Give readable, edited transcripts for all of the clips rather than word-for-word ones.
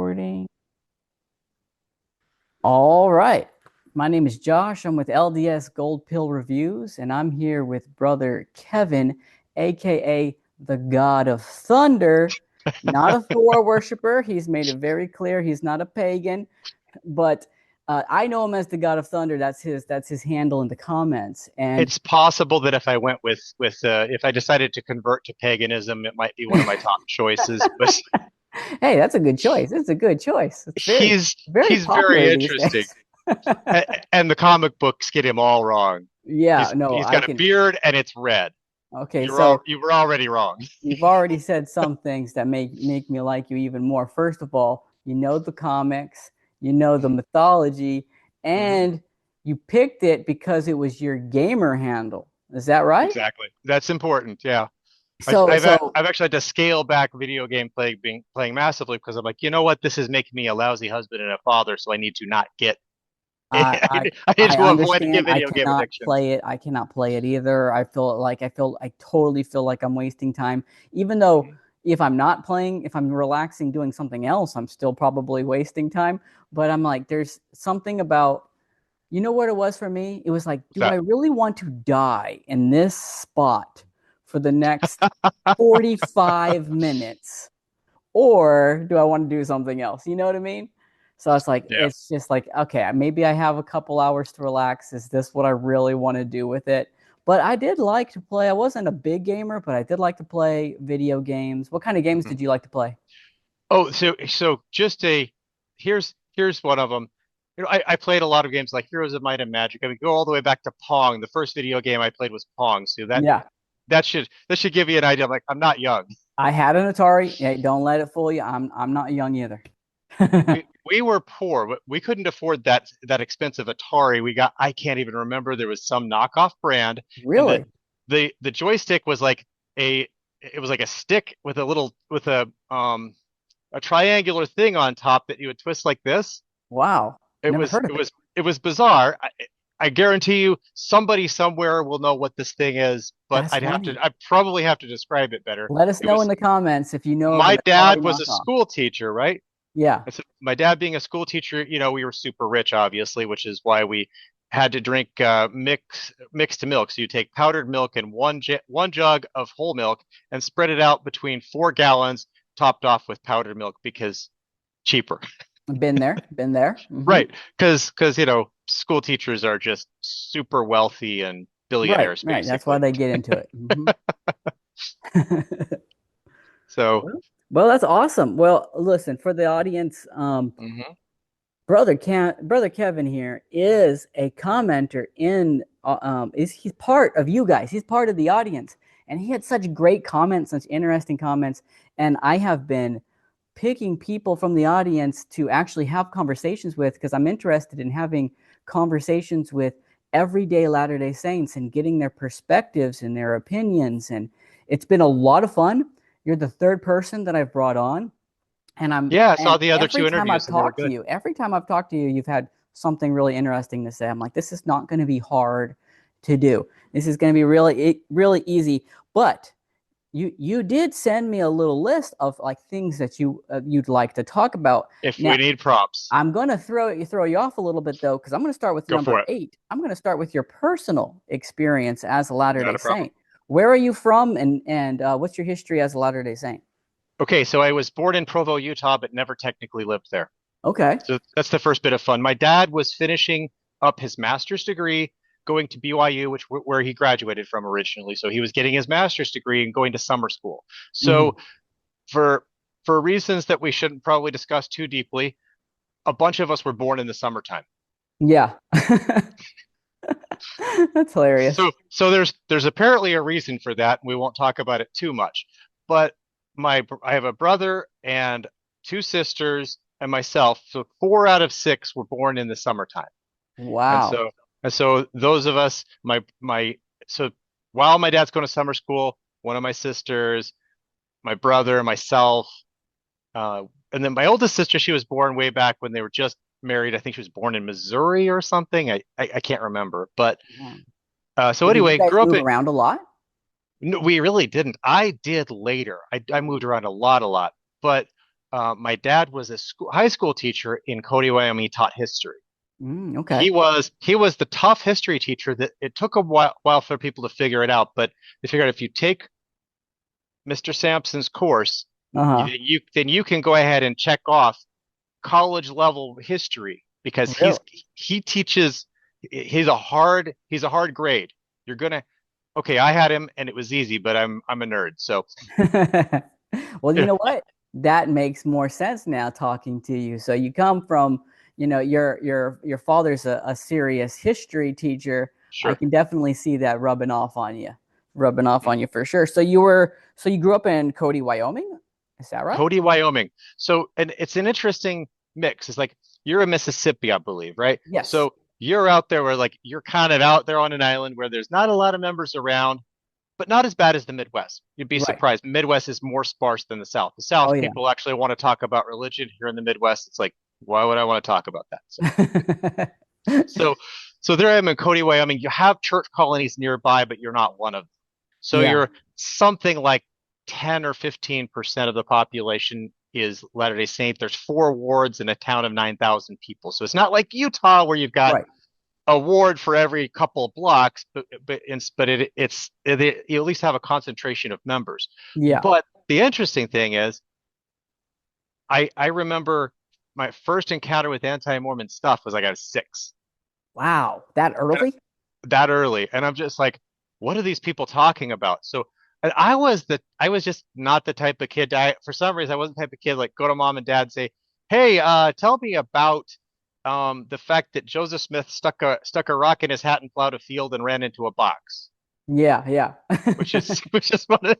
Recording. All right. My name is Josh. I'm with LDS Gold Pill Reviews, and I'm here with brother Kevin, aka the God of Thunder. Not a Thor worshiper. He's made it very clear he's not a pagan, but I know him as the God of Thunder. That's his handle in the comments. And It's possible that if I went if I decided to convert to paganism, it might be one of my top choices. But hey, that's a good choice. It's a good choice. It's very, very he's very popular these interesting, days. and the comic books get him all wrong. Yeah, no, He's I got a can. beard and it's red. Okay, so You were already wrong. you've already said some things that make me like you even more. First of all, you know the comics, you know the mythology, Hmm. and you picked it because it was your gamer handle. Is that right? Exactly. That's important. Yeah. So, so I've actually had to scale back video game playing massively because I'm like, you know what? This is making me a lousy husband and a father, so I need to not get I I I need I to avoid understand. I video game cannot addictions. play it. I cannot play it either. I totally feel like I'm wasting time, even though if I'm not playing, if I'm relaxing doing something else, I'm still probably wasting time. But I'm like, there's something about, you know what it was for me? It was like, What's do I that? really want to die in this spot for the next 45 minutes? Or do I want to do something else? You know what I mean? So it's like, Yeah. it's just like, okay, maybe I have a couple hours to relax. Is this what I really want to do with it? But I did like to play. I wasn't a big gamer, but I did like to play video games. What kind of games Mhm. did you like to play? Oh, so just a here's one of them. You know, I played a lot of games like Heroes of Might and Magic. I mean, go all the way back to Pong. The first video game I played was Pong. So Yeah, that should give you an idea. I'm like, I'm not young. I had an Atari. Hey, don't let it fool you. I'm not young either. We were poor. We couldn't afford that expensive Atari. We got I can't even remember. There was some knockoff brand, and Really? the joystick was like a it was like a stick with a little with a triangular thing on top that you would twist like this. Wow. It Never was heard it of it. was it was bizarre. I guarantee you somebody somewhere will know what this thing is, but That's funny. I probably have to describe it better. Let us It know in was the comments if you know of an my Atari dad was a knockoff. school teacher, right? Yeah. And so my dad being a school teacher, you know, we were super rich, obviously, which is why we had to drink mixed milk. So you take powdered milk and one jug of whole milk and spread it out between 4 gallons, topped off with powdered milk because cheaper. Been there, been there. Right. Because you know, school teachers are just super wealthy and Right, billionaires, right. That's why basically. they get into it. So, Well, that's awesome. Well, listen, for the audience, mhm. brother Kevin here is a commenter in is he's part of you guys. He's part of the audience, and he had such great comments, such interesting comments. And I have been picking people from the audience to actually have conversations with because I'm interested in having conversations with everyday Latter-day Saints and getting their perspectives and their opinions. And it's been a lot of fun. You're the third person that I've brought on. Yeah, I saw And the other two interviews and they were good. every time I've talked to you, you've had something really interesting to say. I'm like, this is not going to be hard to do. This is going to be really easy. But you did send me a little list of like things that you'd like to talk about. If we Now, need props, I'm going to throw you off a little bit though, because I'm going to start with go number for it. 8. I'm going to start with your personal experience as a Latter Not Day a problem. Saint. Where are you from, and what's your history as a Latter Day Saint? Okay, so I was born in Provo, Utah, but never technically lived there. Okay. So that's the first bit of fun. My dad was finishing up his master's degree, going to BYU, where he graduated from originally. So he was getting his master's degree and going to summer school. Hmm. So for for reasons that we shouldn't probably discuss too deeply, a bunch of us were born in the summertime. Yeah. That's hilarious. So there's apparently a reason for that. And we won't talk about it too much. But I have a brother and two sisters and myself. So 4 out of 6 were born in the summertime. And Wow. so those of us, my so while my dad's going to summer school, one of my sisters, my brother, myself, uh, and then my oldest sister, she was born way back when they were just married. I think she was born in Missouri or something. I can't remember. But Yeah. so So did you anyway, guys grew up move in. around a lot? No, we really didn't. I did later. I moved around a lot, but my dad was a high school teacher in Cody, Wyoming. He taught history. Okay. He was the tough history teacher that it took a while for people to figure it out, but they figured out if you take Mr. Sampson's course, Uh-huh. then you can go ahead and check off college level history because Really? he teaches he's a hard grade. You're gonna okay, I had him and it was easy, but I'm a nerd. So Well, you yeah, know what? That makes more sense now talking to you. So you come from, your father's a serious history teacher. I sure. can definitely see that rubbing off on you for sure. So you grew up in Cody, Wyoming? Is that right? Cody, Wyoming. So, and it's an interesting mix. It's like you're in Mississippi, I believe, right? Yes. So you're out there where like you're kind of out there on an island where there's not a lot of members around, but not as bad as the Midwest. You'd be Right. surprised. Midwest is more sparse than the South. The Oh South yeah. people actually want to talk about religion. Here in the Midwest, it's like, why would I want to talk about that? So, so there I am in Cody, Wyoming. You have church colonies nearby, but you're not one of them. So Yeah. you're something like 10 or 15% of the population is Latter-day Saint. There's 4 wards in a town of 9,000 people. So it's not like Utah where you've got Right. a ward for every couple of blocks, but you at least have a concentration of members. Yeah. But the interesting thing is, I remember my first encounter with anti-Mormon stuff was like I was 6. Wow. That early? That early, and I'm just like, what are these people talking about? So and I was just not the type of kid. For some reason I wasn't the type of kid like go to mom and dad and say, hey, tell me about the fact that Joseph Smith stuck a rock in his hat and plowed a field and ran into a box, Yeah, yeah. which is which is one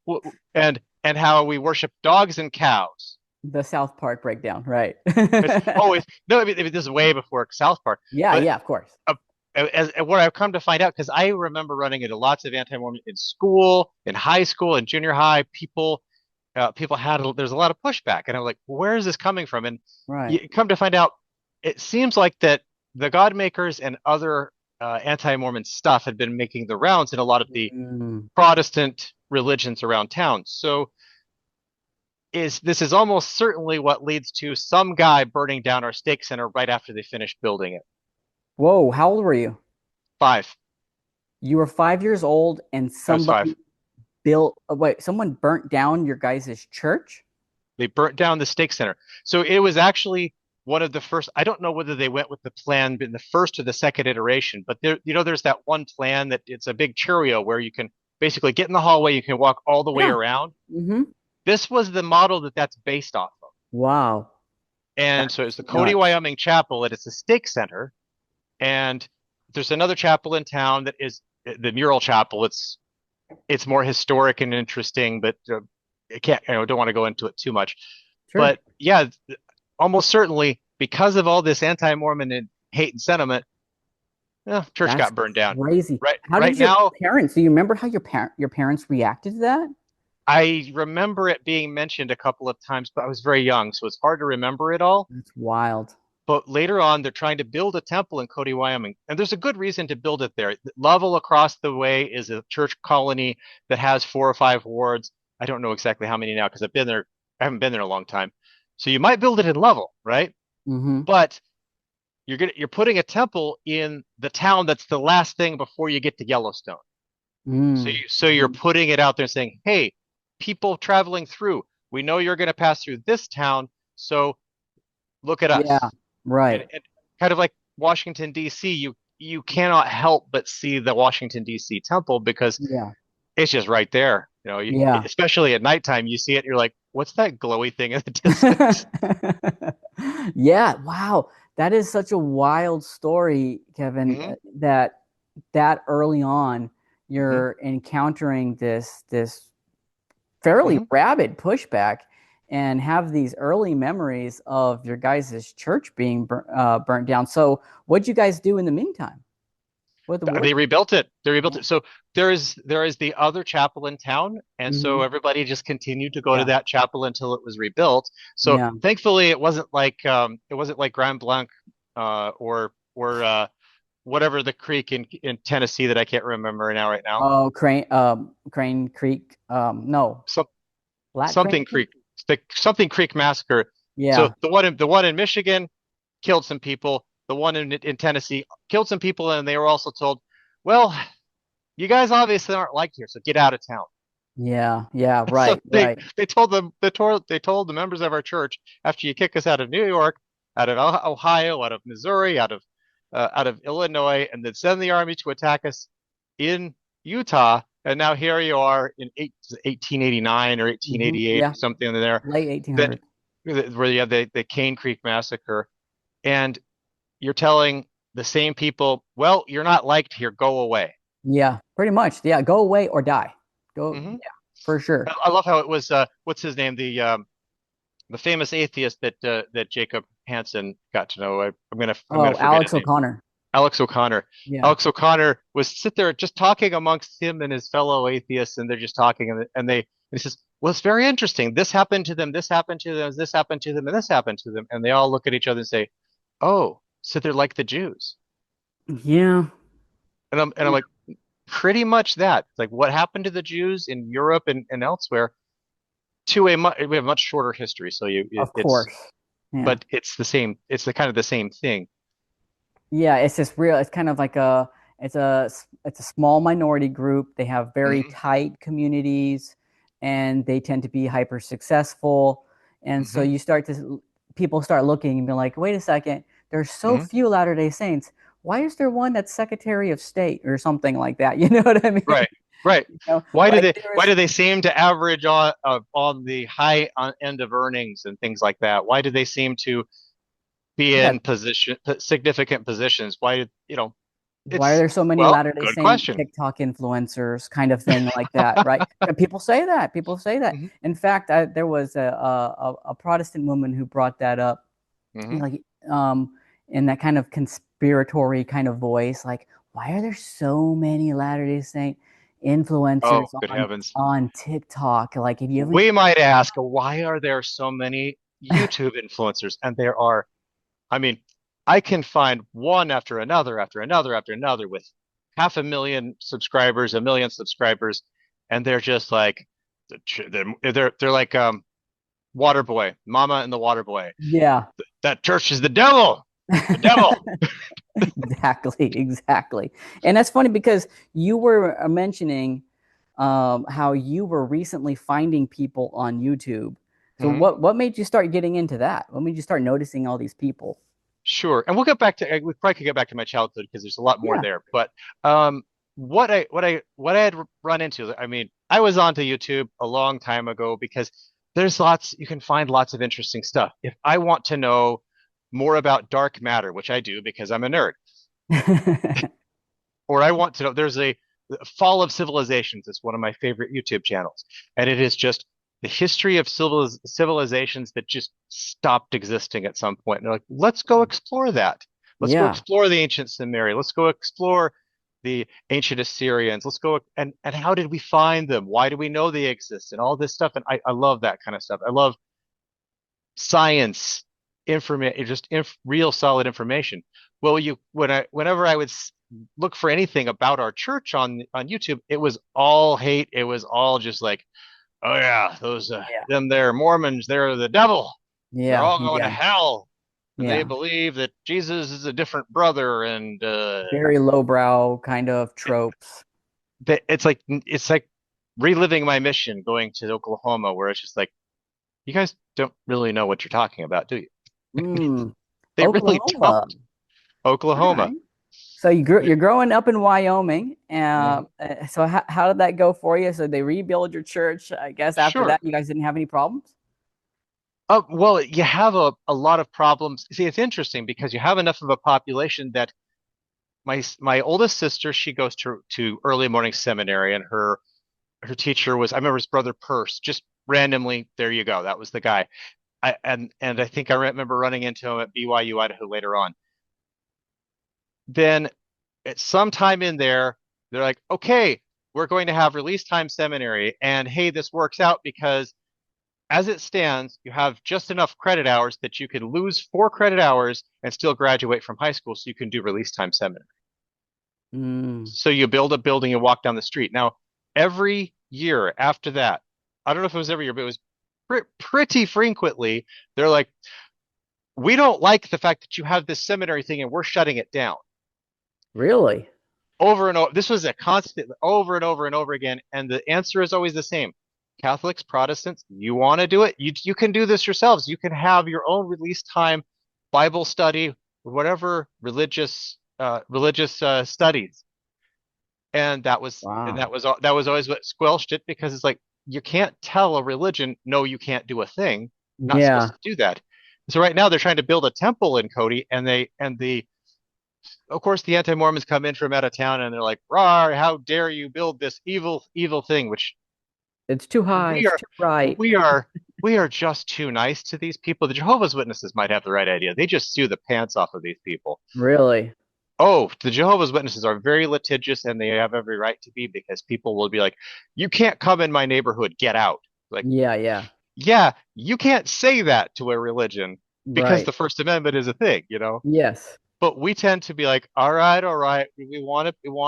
of and how we worship dogs and cows. The South Park breakdown, right? It's always no, I mean, this is way before South Park, Yeah, but yeah, of course. uh, as what I've come to find out, because I remember running into lots of anti-Mormon in school, in high school, in junior high. People there's a lot of pushback, and I'm like, where is this coming from? And Right. you come to find out, it seems like that the God makers and other anti-Mormon stuff had been making the rounds in a lot of the Mm. Protestant religions around town. So this is almost certainly what leads to some guy burning down our stake center right after they finish building it. Whoa, how old were you? 5. You were 5 years old and I was somebody 5. someone burnt down your guys' church? They burnt down the stake center. So it was actually one of the first. I don't know whether they went with the plan in the first or the second iteration, but there's that one plan that it's a big Cheerio where you can basically get in the hallway, you can walk all the way Yeah. around. Mm-hmm. This was the model that's based off of. Wow. And That's so it's the Cody, nuts. Wyoming chapel, and it's a stake center. And there's another chapel in town that is the mural chapel. It's more historic and interesting, but I don't want to go into it too much. Sure. But yeah, almost certainly because of all this anti-Mormon and hate and sentiment, church That's got burned down. crazy. Right, How right did your now, parents, do you remember how your parents reacted to that? I remember it being mentioned a couple of times, but I was very young, so it's hard to remember it all. That's wild. But later on, they're trying to build a temple in Cody, Wyoming, and there's a good reason to build it there. Level across the way is a church colony that has 4 or 5 wards. I don't know exactly how many now because I've been there. I haven't been there in a long time. So you might build it in level, right? Mm-hmm. But you're putting a temple in the town that's the last thing before you get to Yellowstone. Mm. So you're putting it out there saying, hey, people traveling through, we know you're going to pass through this town, so look at Yeah, us. right. And kind of like Washington D.C., you cannot help but see the Washington D.C. temple because Yeah. it's just right there. Yeah. Especially at nighttime, you see it, and you're like, what's that glowy thing in the distance? Yeah, wow. That is such a wild story, Kevin, Hmm. that early on Hmm. you're encountering this fairly Hmm. rabid pushback and have these early memories of your guys' church being burnt down. So what'd you guys do in the meantime? What the word? They rebuilt it. They rebuilt it. So there is the other chapel in town, and so Mm-hmm. everybody just continued to go to Yeah. that chapel until it was rebuilt. So Yeah. thankfully, it wasn't like Grand Blanc or whatever the creek in Tennessee that I can't remember now right now. Oh, Crane Creek. No, Some Black Crane something Creek. Creek. the something Creek massacre. So Yeah. the one in Michigan killed some people. The one in Tennessee killed some people, and they were also told, well, you guys obviously aren't liked here, so get out of town. Yeah. Yeah. So Right. they Right. they told them they told the members of our church, after you kick us out of New York, out of Ohio, out of Missouri, out of Illinois, and then send the army to attack us in Utah, and now here you are in 1889 or Hmm. 1888 or Yeah. something in there, Late that 1800s. where you have the Cane Creek massacre, and you're telling the same people, well, you're not liked here, go away. Yeah. Pretty much. Yeah. Go away or die. Go. Hmm. Yeah. For sure. I love how it was. What's his name? The famous atheist that Jacob Hansen got to know. I'm gonna Oh, forget Alex his name. O'Connor. Alex O'Connor. Yeah. Alex O'Connor was sit there just talking amongst him and his fellow atheists, and they're just talking, and he says, "Well, it's very interesting. This happened to them. This happened to them. This happened to them, and this happened to them." And they all look at each other and say, "Oh, so they're like the Jews." Yeah. And I'm like, pretty much that. Like what happened to the Jews in Europe and elsewhere. We have a much shorter history, so Of it's course. Yeah. but it's the same. It's the kind of the same thing. Yeah, it's just real. It's kind of like it's a small minority group. They have very Hmm. tight communities, and they tend to be hyper successful. And so Hmm. you start to people start looking and be like, wait a second, there's so Hmm. few Latter-day Saints. Why is there one that's Secretary of State or something like that? You know what I mean? Right, right. You know, Why do like they why there's do they seem to average on the high end of earnings and things like that? Why do they seem to be yeah, in significant positions? Why did why are it's there so many well, Latter-day good Saint question. TikTok influencers kind of thing like that, right? And people say that. People say that. Hmm. In fact, there was a Protestant woman who brought that up, Hmm. like in that kind of conspiratory kind of voice, like, why are there so many Latter-day Saint influencers Oh, good on heavens. TikTok? Like, if you haven't, We might ask, why are there so many YouTube influencers? And there are, I mean, I can find one after another after another with 500,000 subscribers, 1 million subscribers, and they're just like they're like Waterboy, Mama and the Waterboy. yeah. That church is the devil, the devil. Exactly, exactly. And that's funny because you were mentioning how you were recently finding people on YouTube. So Hmm. what made you start getting into that? What made you start noticing all these people? Sure, and we'll get back to we probably could get back to my childhood because there's a lot more Yeah. there. But what I had run into, I mean, I was onto YouTube a long time ago because there's lots you can find lots of interesting stuff. If I want to know more about dark matter, which I do because I'm a nerd, or I want to know, there's a Fall of Civilizations. It's one of my favorite YouTube channels, and it is just the history of civilizations that just stopped existing at some point. And they're like, let's go explore that. Let's go Yeah. explore the ancient Sumerian. Let's go explore the ancient Assyrians. Let's go and how did we find them? Why do we know they exist? And all this stuff. And I love that kind of stuff. I love science, information, just real solid information. Well, whenever I would look for anything about our church on YouTube, it was all hate. It was all just like, oh yeah, those Yeah. them there Mormons, they're the devil. They're Yeah. all going to Yeah. hell, and they Yeah. believe that Jesus is a different brother, and Very lowbrow kind of tropes. it's like reliving my mission going to Oklahoma, where it's just like you guys don't really know what you're talking about, do you? Mm. They really don't. Oklahoma. All Oklahoma. right. So you're growing up in Wyoming. Mhm. So how did that go for you? So they rebuild your church. I guess after Sure. that, you guys didn't have any problems. Well, you have a lot of problems. See, it's interesting because you have enough of a population that my oldest sister, she goes to early morning seminary, and her teacher was, I remember his brother Perce, just randomly, there you go. That was the guy. And I think I remember running into him at BYU Idaho later on. Then at some time in there, they're like, okay, we're going to have release time seminary. And hey, this works out because as it stands, you have just enough credit hours that you can lose 4 credit hours and still graduate from high school so you can do release time seminary. Mm. So you build a building and walk down the street. Now, every year after that, I don't know if it was every year, but it was pretty frequently, they're like, we don't like the fact that you have this seminary thing and we're shutting it down. Really? Over and over. This was a constant over and over and over again. And the answer is always the same. Catholics, Protestants, you want to do it? You can do this yourselves. You can have your own release time, Bible study, whatever religious studies. And Wow. that was always what squelched it because it's like you can't tell a religion, no, you can't do a thing. You're not supposed Yeah. to do that. So right now they're trying to build a temple in Cody, and the of course the anti-Mormons come in from out of town and they're like, "Rawr, how dare you build this evil thing?" Which It's too high. we It's are too bright. we are we are just too nice to these people. The Jehovah's Witnesses might have the right idea. They just sue the pants off of these people. Really? Oh, the Jehovah's Witnesses are very litigious and they have every right to be because people will be like, "You can't come in my neighborhood, get out." Like, Yeah, yeah. yeah, you can't say that to a religion because Right. the First Amendment is a thing, you know? Yes. But we tend to be like, all right, we want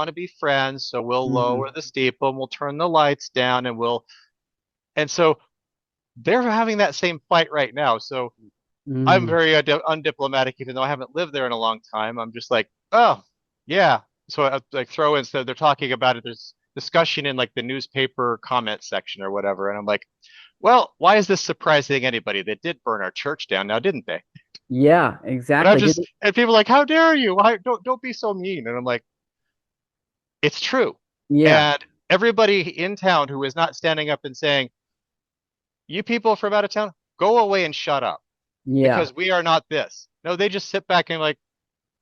to be friends, so we'll Hmm. lower the steeple and we'll turn the lights down and so they're having that same fight right now. So I'm Hmm. very undiplomatic, even though I haven't lived there in a long time. I'm just like, oh, yeah. So I like throw in, so they're talking about it. There's discussion in like the newspaper comment section or whatever. And I'm like, well, why is this surprising anybody? They did burn our church down now, didn't they? Yeah, And I'm exactly. just, and people are like, how dare you? Why don't be so mean? And I'm like, it's true. Yeah, And everybody in town who is not standing up and saying, you people from out of town, go away and shut up yeah, because we are not this. No, they just sit back and like,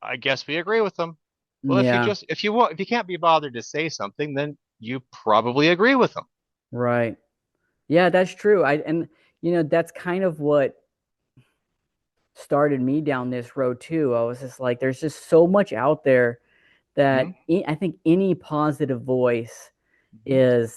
I guess we agree with them. Well, yeah. if you can't be bothered to say something, then you probably agree with them. Right. Yeah, that's true. And that's kind of what started me down this road too. I was just like, there's just so much out there that Hmm. I think any positive voice Hmm.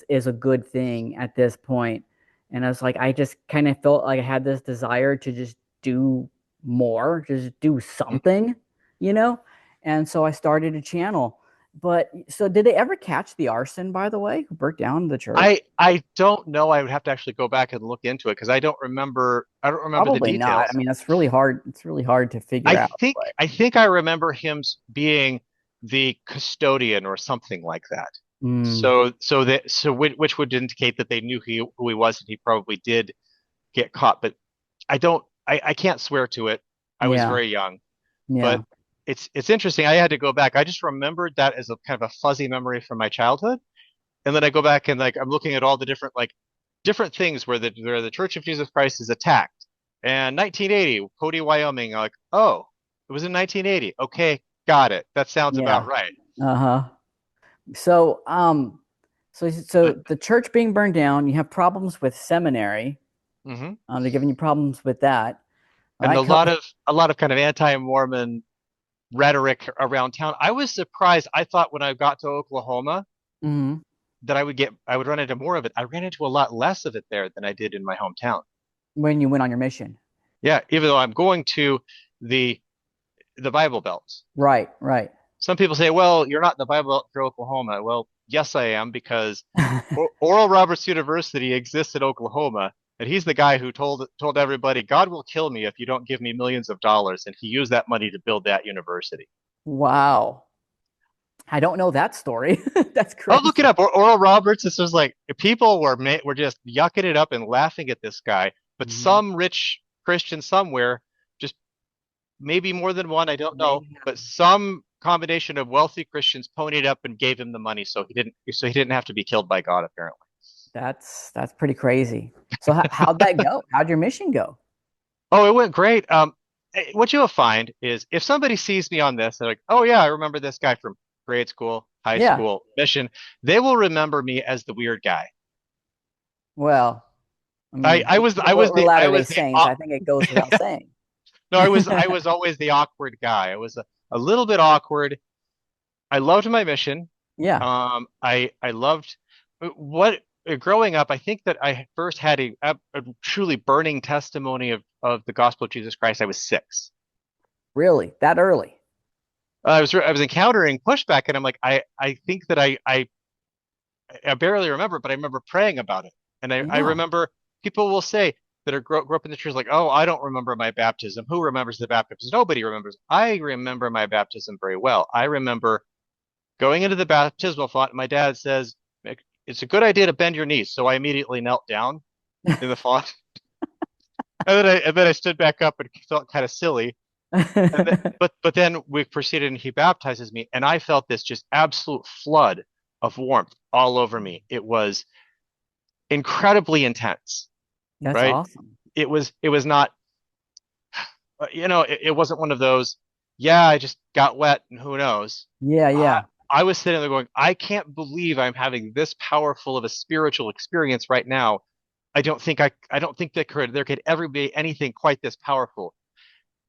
is a good thing at this point. And I was like, I just kind of felt like I had this desire to just do more, just do something, you know? And so I started a channel. But so did they ever catch the arson, by the way, who burnt down the church? I don't know. I would have to actually go back and look into it because I don't remember the Probably not. I details. mean, that's really hard. It's really hard to figure out. But I think I remember him being the custodian or something like that. mm, Which would indicate that they knew who he was and he probably did get caught. But I can't swear to it. I was yeah, very young, yeah. but it's interesting. I had to go back. I just remembered that as a kind of a fuzzy memory from my childhood, and then I go back and like I'm looking at all the different things where the Church of Jesus Christ is attacked. And 1980, Cody, Wyoming, like, oh, it was in 1980. Okay, got it. That sounds about Yeah. right. Uh-huh. So, so But the church being burned down, you have problems with seminary. mhm. They're giving you problems with that. Well, And that comes. a lot of kind of anti-Mormon rhetoric around town. I was surprised. I thought when I got to Oklahoma Mhm. that I would run into more of it. I ran into a lot less of it there than I did in my hometown. When you went on your mission. Yeah, even though I'm going to the the Bible Belt. Right, right. Some people say, well, you're not in the Bible Belt for Oklahoma. Well, yes, I am because Oral Roberts University exists in Oklahoma, and he's the guy who told everybody, God will kill me if you don't give me millions of dollars, and he used that money to build that university. Wow. I don't know that story. That's I'll look it crazy. up. Oral Roberts. This was like people were just yucking it up and laughing at this guy, but Mhm. some rich Christian somewhere, just maybe more than one, I don't know, They but some combination of wealthy Christians ponied up and gave him the money so he didn't have to be killed by God apparently. that's pretty crazy. So how'd that go? How'd your mission go? Oh, it went great. What you'll find is if somebody sees me on this, they're like, "Oh yeah, I remember this guy from grade school, high Yeah. school, mission." They will remember me as the weird guy. Well, I mean, we're I Latter-day was the Saints. I think it goes without saying. no, I was always the awkward guy. I was a little bit awkward. I loved my mission. Yeah, I loved what growing up. I think that I first had a truly burning testimony of the gospel of Jesus Christ. I was 6. really, that early. I was encountering pushback, and I'm like, I think that I barely remember, but I remember praying about it, and I Yeah. remember people will say. that are grew up in the church, like, oh, I don't remember my baptism. Who remembers the baptism? Nobody remembers. I remember my baptism very well. I remember going into the baptismal font. My dad says, it's a good idea to bend your knees. So I immediately knelt down in the font. And then I stood back up and felt kind of silly. But then we proceeded and he baptizes me, and I felt this just absolute flood of warmth all over me. It was incredibly intense, That's right? awesome. It was not, it wasn't one of those, yeah, I just got wet and who knows. Yeah, I, yeah. I was sitting there going, I can't believe I'm having this powerful of a spiritual experience right now. I don't think there could ever be anything quite this powerful.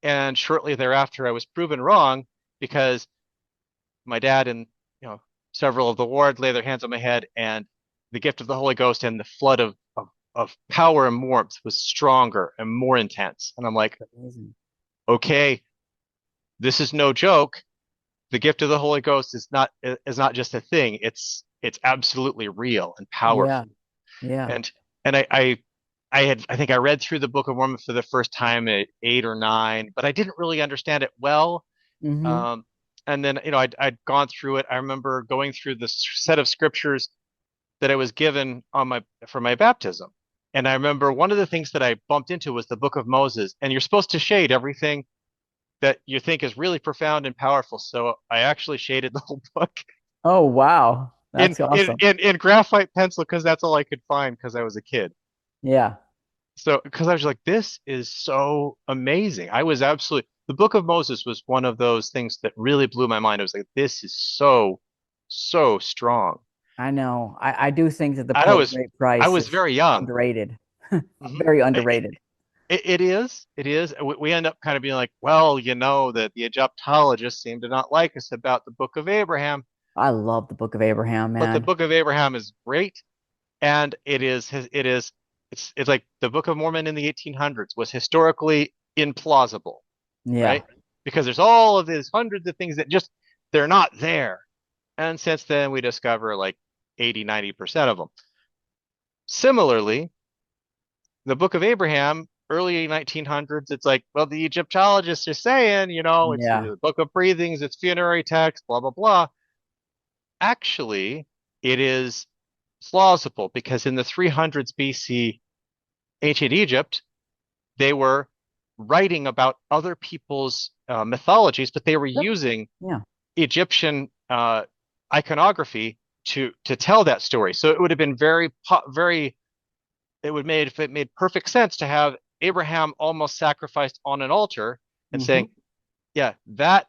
And shortly thereafter, I was proven wrong because my dad and several of the ward lay their hands on my head, and the gift of the Holy Ghost and the flood of power and warmth was stronger and more intense. And I'm like, Amazing. okay, this is no joke. The gift of the Holy Ghost is not just a thing. It's absolutely real and Yeah, powerful. yeah. And I think I read through the Book of Mormon for the first time at 8 or 9, but I didn't really understand it well. Mm-hmm. Um, and then I'd gone through it. I remember going through the set of scriptures that I was given for my baptism. And I remember one of the things that I bumped into was the Book of Moses, and you're supposed to shade everything that you think is really profound and powerful. So I actually shaded the whole book Oh, wow. in That's in awesome. in, in graphite pencil because that's all I could find because I was a kid. Yeah, So because I was like, this is so amazing. I was absolutely the Book of Moses was one of those things that really blew my mind. I was like, this is so strong. I know. I do think that the And I Pope was Great I Price was is very young. underrated. Hmm Very It, underrated. it is. It is. We end up kind of being like, well, that the Egyptologists seem to not like us about the Book of Abraham, I love the Book of Abraham, but the man. Book of Abraham is great, and it's like the Book of Mormon in the 1800s was historically implausible, Yeah. right? Because there's all of these hundreds of things that just they're not there. And since then we discover like 80, 90% of them. Similarly, the Book of Abraham, early 1900s, it's like, well, the Egyptologists are saying, it's Yeah. the Book of Breathings, it's funerary text, blah, blah, blah. Actually, it is plausible because in the 300s BC, ancient Egypt, they were writing about other people's mythologies, but they were Yep. using Yeah. Egyptian iconography to tell that story. So it would have been very it made perfect sense to have Abraham almost sacrificed on an altar and Mm-hmm. saying, yeah, that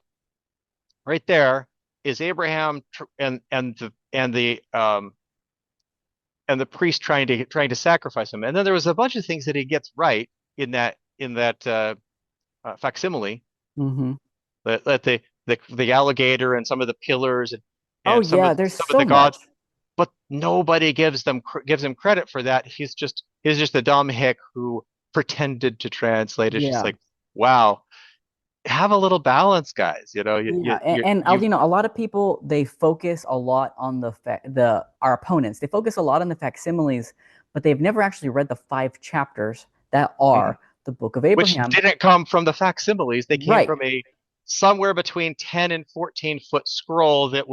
right there is Abraham and the priest trying to sacrifice him. And then there was a bunch of things that he gets right in that facsimile, Mm-hmm. that the alligator and some of the pillars Oh and some yeah, of there's some of so the much. gods, but nobody gives him credit for that. He's just a dumb hick who pretended to translate. It's just Yeah. like, wow, have a little balance, guys. Yeah, a lot of people they focus a lot on the our opponents. They focus a lot on the facsimiles, but they've never actually read the 5 chapters that Mhm. are the Book of Which Abraham. didn't come from the facsimiles. They came Right. from a somewhere between 10 and 14-foot scroll that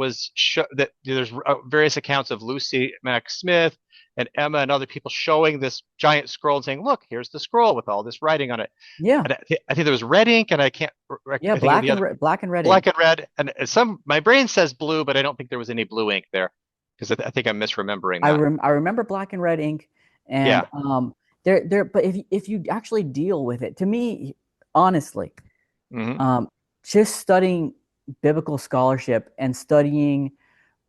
there's various accounts of Lucy Mack Smith and Emma and other people showing this giant scroll and saying, "Look, here's the scroll with all this writing on it." Yeah. And I think there was red ink, and I can't. Yeah, I think the other black and red black ink. and red, and some. My brain says blue, but I don't think there was any blue ink there because I think I'm misremembering that. I remember black and red ink, and Yeah. there. But if you actually deal with it, to me, honestly, hmm um, just studying biblical scholarship and studying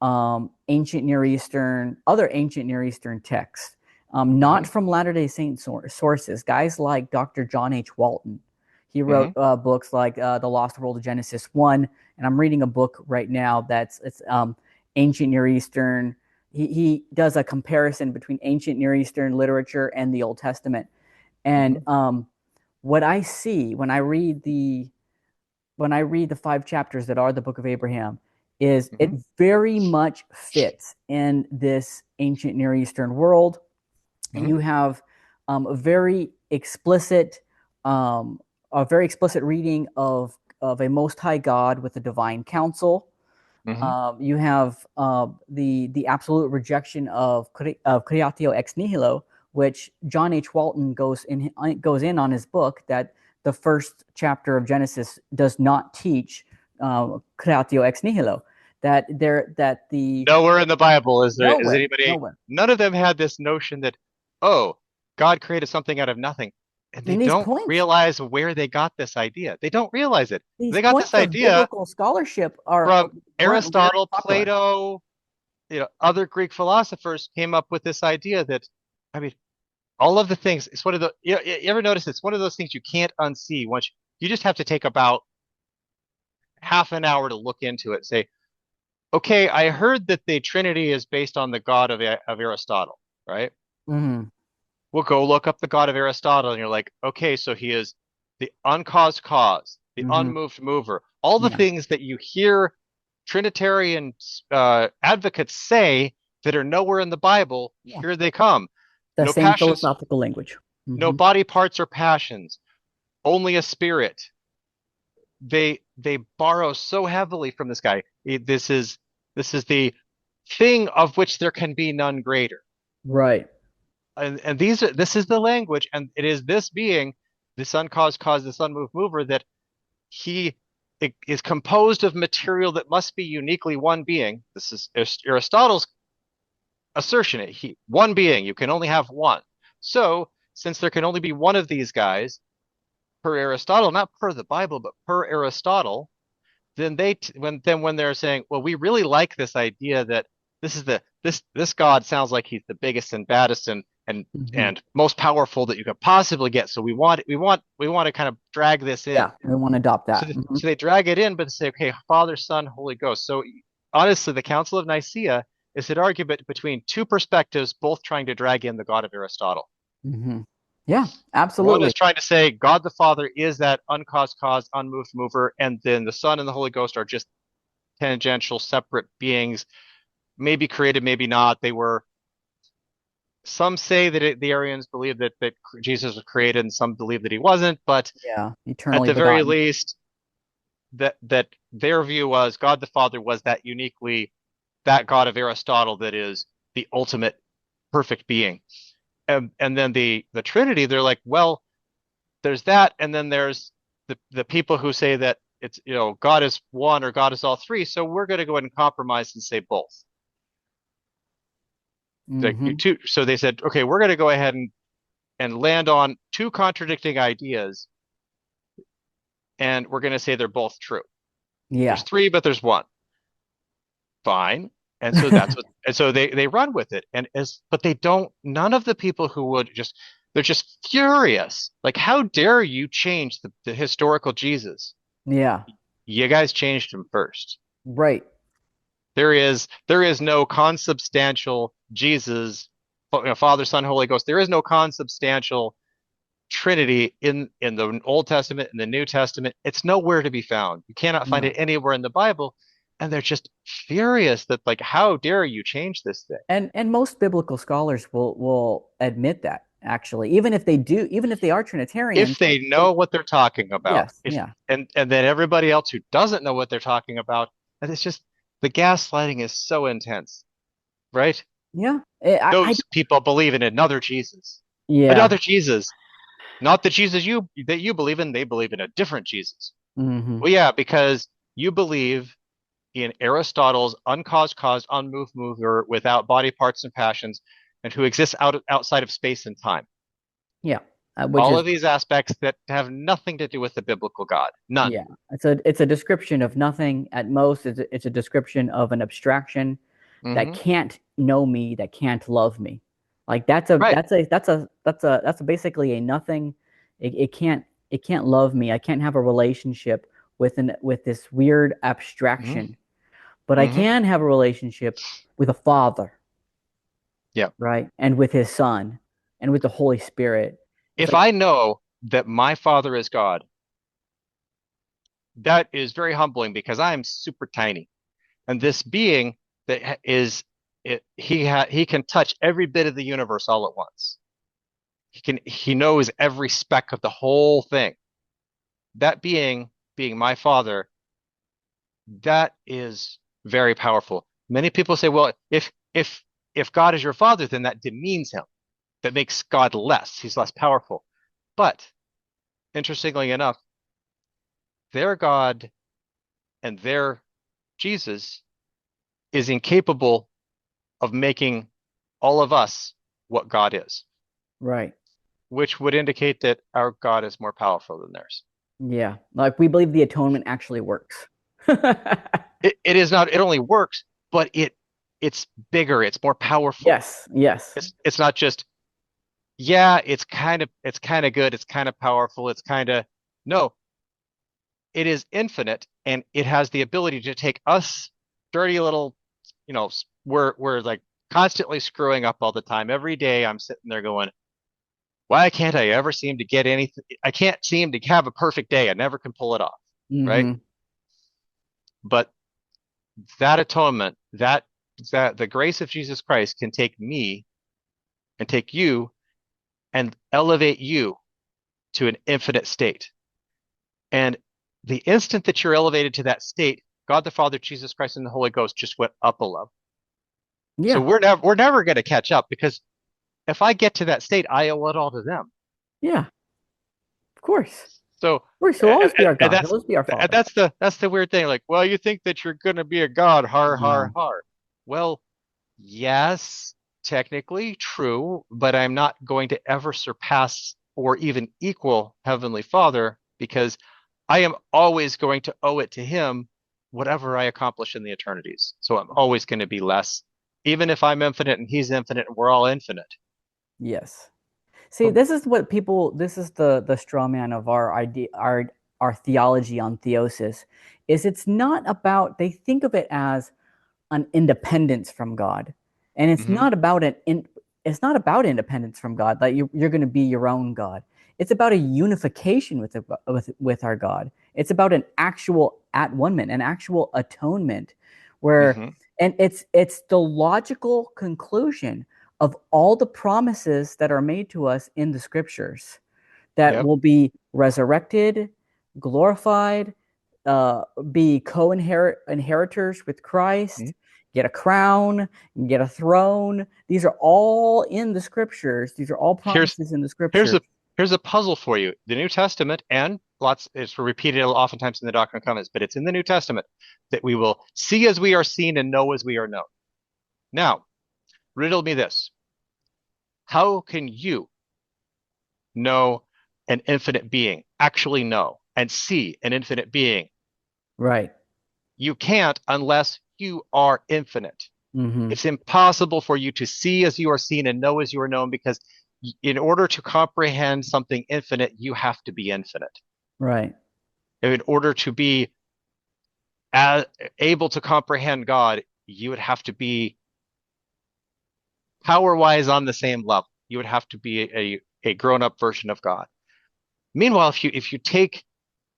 other ancient Near Eastern texts, not hmm from Latter Day Saint sources. Guys like Dr. John H. Walton. He wrote hmm books like The Lost World of Genesis 1, and I'm reading a book right now that's it's ancient Near Eastern. He does a comparison between ancient Near Eastern literature and the Old Testament. And hmm what I see when I read the 5 chapters that are the Book of Abraham, is it hmm very much fits in this ancient Near Eastern world. hmm You have a very explicit, um, a very explicit reading of a Most High God with a divine counsel. Hmm. You have the absolute rejection of creatio ex nihilo, which John H. Walton goes in on his book that the first chapter of Genesis does not teach creatio ex nihilo. That the Nowhere in the Bible is nowhere, anybody. nowhere. None of them had this notion that, oh, God created something out of nothing, and they And these don't points, realize where they got this idea. They don't realize it. these They got this points of idea biblical scholarship are from weren't very Aristotle, popular. Plato, other Greek philosophers came up with this idea that, I mean, all of the things. It's one of the. You ever notice it's one of those things you can't unsee once you just have to take about half an hour to look into it. Say, okay, I heard that the Trinity is based on the God of Aristotle, right? Hmm. We'll go look up the God of Aristotle, and you're like, okay, so he is the uncaused cause, the Hmm. unmoved mover, all the Yeah, things that you hear Trinitarian advocates say that are nowhere in the Bible. yeah. Here they come. The No same passions, philosophical language. no Hmm. body parts or passions, only a spirit. They borrow so heavily from this guy. This is the thing of which there can be none greater. Right. And this is the language, and it is this being, this uncaused cause, this unmoved mover, that he is composed of material that must be uniquely one being. This is Aristotle's assertion. One being, you can only have one. So since there can only be one of these guys per Aristotle, not per the Bible, but per Aristotle, then when they're saying, well, we really like this idea that this God sounds like he's the biggest and baddest Hmm. and most powerful that you could possibly get. So we want to kind of drag this in. Yeah, we want to adopt So that. Hmm. so they drag it in, but say, okay, Father, Son, Holy Ghost. So honestly, the Council of Nicaea is an argument between two perspectives, both trying to drag in the God of Aristotle. Hmm. Yeah, One absolutely. is trying to say God the Father is that uncaused cause, unmoved mover, and then the Son and the Holy Ghost are just tangential, separate beings, maybe created, maybe not. They were. Some say that the Arians believe that Jesus was created, and some believe that he wasn't. But Yeah, at eternally the very begotten. least, that their view was God the Father was that uniquely that God of Aristotle that is the ultimate perfect being. And then the Trinity, they're like, well, there's that, and then there's the people who say that it's God is one or God is all three. So we're going to go ahead and compromise and say both. Like Hmm. two. So they said, okay, we're going to go ahead and land on two contradicting ideas, and we're going to say they're both true. There's Yeah. three, but there's one. Fine. And so that's what, and so they run with it. But they don't, none of the people who would just, they're just furious. Like, how dare you change the historical Jesus? Yeah. You guys changed him first. Right. There is no consubstantial Jesus, Father, Son, Holy Ghost. There is no consubstantial Trinity in the Old Testament, in the New Testament. It's nowhere to be found. You cannot find No. it anywhere in the Bible, and they're just furious that, like, how dare you change this thing? And most biblical scholars will admit that actually, even if they are If Trinitarians, they they know what they're talking about, yes, if yeah, and then everybody else who doesn't know what they're talking about, and it's just the gaslighting is so intense, right? yeah. I Those people believe in yeah. another Jesus, not the Jesus you believe in. They believe in a different Jesus. Hmm. Well, yeah, because you believe in Aristotle's uncaused cause, unmoved mover, without body parts and passions, and who exists outside of space and time. Yeah. Which All is of these aspects that have nothing to do with the biblical God. None. yeah. It's a description of nothing at most. It's a description of an abstraction that Hmm. can't know me, that can't love me. Like Right. that's basically a nothing. It can't love me. I can't have a relationship with this weird Hmm. abstraction. But I Hmm. can have a relationship with a father, Yeah. right? And with his son and with the Holy Spirit. It's If like, I know that my Father is God, that is very humbling because I am super tiny. And this being he can touch every bit of the universe all at once. he knows every speck of the whole thing. That being my father, that is very powerful. Many people say, well, if God is your father, then that demeans him. That makes God less. He's less powerful. But interestingly enough, their God and their Jesus is incapable of making all of us what God is, Right. which would indicate that our God is more powerful than theirs. Yeah. Like we believe the atonement actually works. It is not, it only works, but it's bigger, it's more powerful. Yes. Yes. It's not just, yeah, it's kind of good, it's kind of powerful, it's kind of no, it is infinite and it has the ability to take us dirty little, we're like constantly screwing up all the time. Every day I'm sitting there going, why can't I ever seem to get anything? I can't seem to have a perfect day. I never can pull it off, right? Hmm. But that atonement, that the grace of Jesus Christ can take me and take you and elevate you to an infinite state. And the instant that you're elevated to that state, God the Father, Jesus Christ, and the Holy Ghost just went up a level. So Yeah. we're never going to catch up because if I get to that state, I owe it all to them. Yeah. Of course. Of So course. He'll and, always be our and God. He'll that's always be our and Father. that's the weird thing. Like, well, you think that you're going to be a God, har har No. har. Well, yes, technically true, but I'm not going to ever surpass or even equal Heavenly Father because I am always going to owe it to Him whatever I accomplish in the eternities. So I'm always going to be less, even if I'm infinite and He's infinite and we're all infinite. Yes. See, But this is what people, this is the straw man of our idea, our theology on theosis, is it's not about, they think of it as an independence from God. And it's mhm, not about it's not about independence from God, that you're going to be your own God. It's about a unification with our God. It's about an actual at one-ment, an actual atonement, where mhm, and it's the logical conclusion of all the promises that are made to us in the scriptures that yep. will be resurrected, glorified, uh, be co-inheritors with Mhm. Christ, get a crown, get a throne. These are all in the scriptures. These are all Here's promises in the here's scriptures. a here's a puzzle for you. The New Testament and lots it's repeated oftentimes in the Doctrine and Covenants, but it's in the New Testament that we will see as we are seen and know as we are known. Now, riddle me this. How can you know an infinite being, actually know and see an infinite being? Right. You can't unless you are infinite. Mm-hmm. It's impossible for you to see as you are seen and know as you are known because in order to comprehend something infinite, you have to be infinite. Right. In order to be as, able to comprehend God, you would have to be power wise on the same level. You would have to be a grown up version of God. Meanwhile, if you take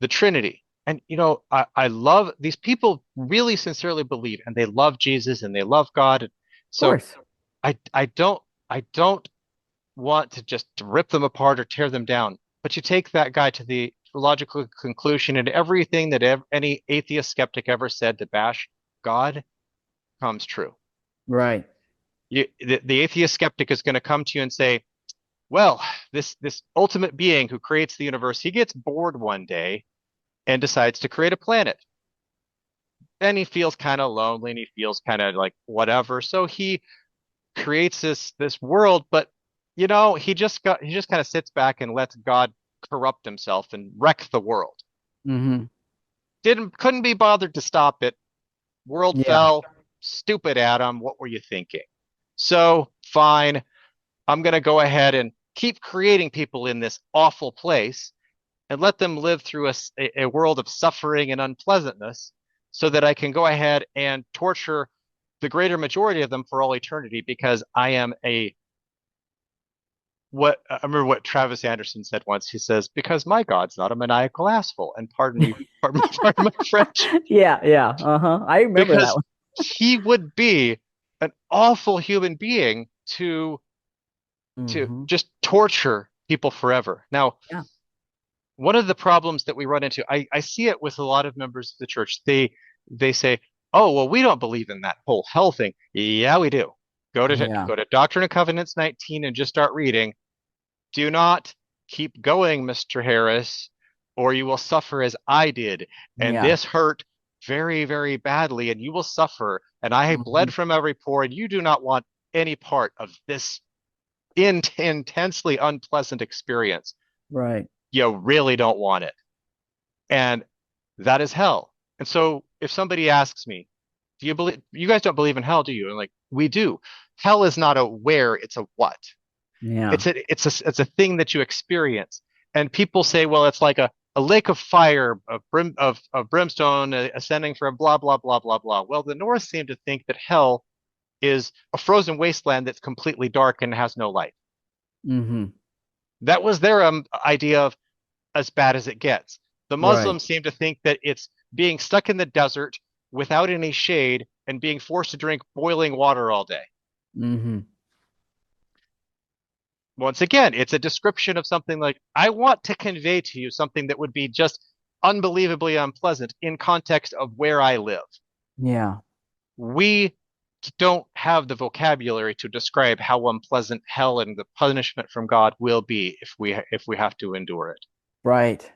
the Trinity, and I love these people really sincerely believe and they love Jesus and they love God. Of So course. I don't want to just rip them apart or tear them down. But you take that guy to the logical conclusion, and everything that any atheist skeptic ever said to bash God comes true. Right. The atheist skeptic is going to come to you and say, well, this ultimate being who creates the universe, he gets bored one day and decides to create a planet. Then he feels kind of lonely and he feels kind of like whatever. So he creates this world, but he just kind of sits back and lets God corrupt himself and wreck the world. Mm-hmm. Couldn't be bothered to stop it. World Yeah. fell. Stupid Adam, what were you thinking? So fine, I'm gonna go ahead and keep creating people in this awful place and let them live through a world of suffering and unpleasantness so that I can go ahead and torture the greater majority of them for all eternity because I am a what I remember what Travis Anderson said once. He says, "Because my God's not a maniacal asshole." And pardon me, pardon my French, Yeah. Yeah. Uh-huh. I remember that because one. he would be an awful human being to to Mm-hmm. just torture people forever. Now, Yeah. one of the problems that we run into, I see it with a lot of members of the church. They say, "Oh, well, we don't believe in that whole hell thing." Yeah, we do. Yeah. Go to Doctrine and Covenants 19 and just start reading. Do not keep going, Mr. Harris, or you will suffer as I did. And Yeah. this hurt very, very badly, and you will suffer. And I Mm-hmm. bled from every pore, and you do not want any part of this intensely unpleasant experience. Right. You really don't want it. And that is hell. And so if somebody asks me, do you believe, you guys don't believe in hell, do you? And like, we do. Hell is not a where, it's a what. Yeah. It's a thing that you experience. And people say, well, it's like a lake of fire, of brimstone ascending from blah, blah, blah, blah, blah. Well, the North seem to think that hell is a frozen wasteland that's completely dark and has no light. Mm-hmm. That was their idea of as bad as it gets. The Right. Muslims seem to think that it's being stuck in the desert without any shade and being forced to drink boiling water all day. Mm-hmm. Once again, it's a description of something like, I want to convey to you something that would be just unbelievably unpleasant in context of where I live. Yeah. We don't have the vocabulary to describe how unpleasant hell and the punishment from God will be if we have to endure it. Right.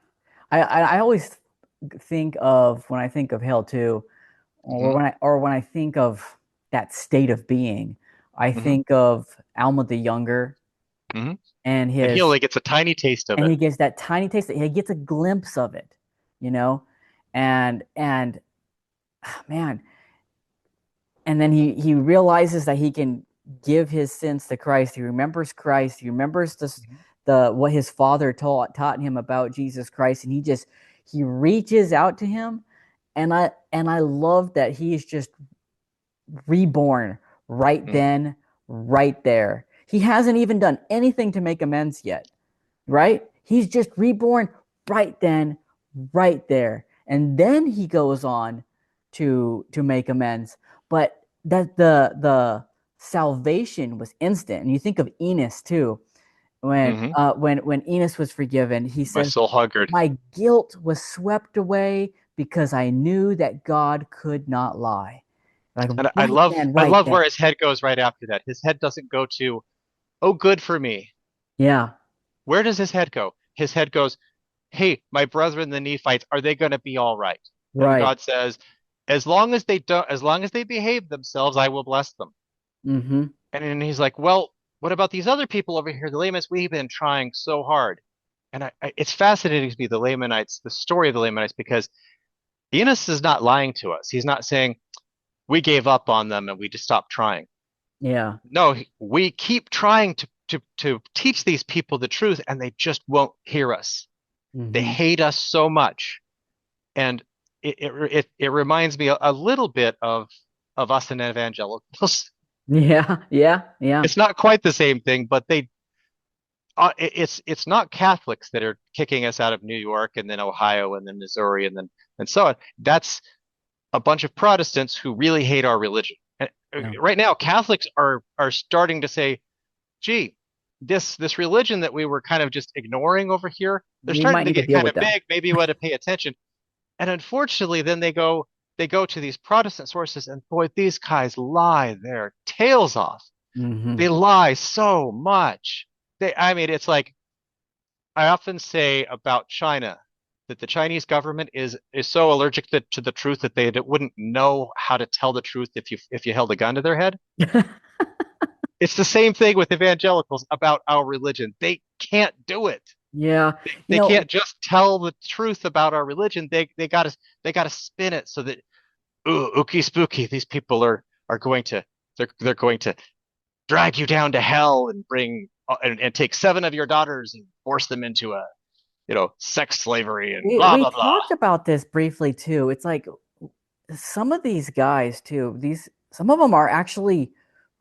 I always think of when I think of hell too, Hmm. or when I think of that state of being, I Hmm. think of Alma the Younger Hmm. and And he his only gets a tiny taste of and it. he gets that tiny taste, he gets a glimpse of it, you know, and man, and then he realizes that he can give his sins to Christ. He remembers Christ. He remembers Mhm. the what his father taught him about Jesus Christ, and he reaches out to him, and I love that he is just reborn right Mhm. then, right there. He hasn't even done anything to make amends yet, right? He's just reborn right then, right there. And then he goes on to make amends. But that the salvation was instant. And you think of Enos too. Hmm. When Enos was forgiven, he My says, soul hungered. my guilt was swept away because I knew that God could not lie. Like And right then, I right love then. where his head goes right after that. His head doesn't go to, oh, good for me. Yeah, Where does his head go? His head goes, hey, my brethren, the Nephites, are they going to be all right? And right. God says, as long as they behave themselves, I will bless them. Mm-hmm. And then he's like, well, what about these other people over here, the Lamanites? We've been trying so hard. And it's fascinating to me, the Lamanites, the story of the Lamanites, because Enos is not lying to us. He's not saying, we gave up on them and we just stopped trying. Yeah. No, we keep trying to teach these people the truth and they just won't hear us. They Mm-hmm. hate us so much. And it reminds me a little bit of us and evangelicals. Yeah, yeah, yeah. It's not quite the same thing, but it's not Catholics that are kicking us out of New York and then Ohio and then Missouri and so on. That's a bunch of Protestants who really hate our religion. And Yeah. right now, Catholics are starting to say, "Gee, this religion that we were kind of just ignoring over here, they're We starting might to need to get deal kind with of them. big. Maybe we ought to pay attention." And unfortunately, then they go to these Protestant sources, and boy, these guys lie their tails off. Hmm. They lie so much. I mean, it's like I often say about China that the Chinese government is so allergic to the truth that they wouldn't know how to tell the truth if you held a gun to their head. It's the same thing with evangelicals about our religion. They can't do it. Yeah. You They know, can't just tell the truth about our religion. They gotta spin it so that ooh, ookie spooky. These people are going to they're going to drag you down to hell and bring and take seven of your daughters and force them into a sex slavery and blah we blah blah. talked about this briefly too. It's like some of these guys too, these some of them are actually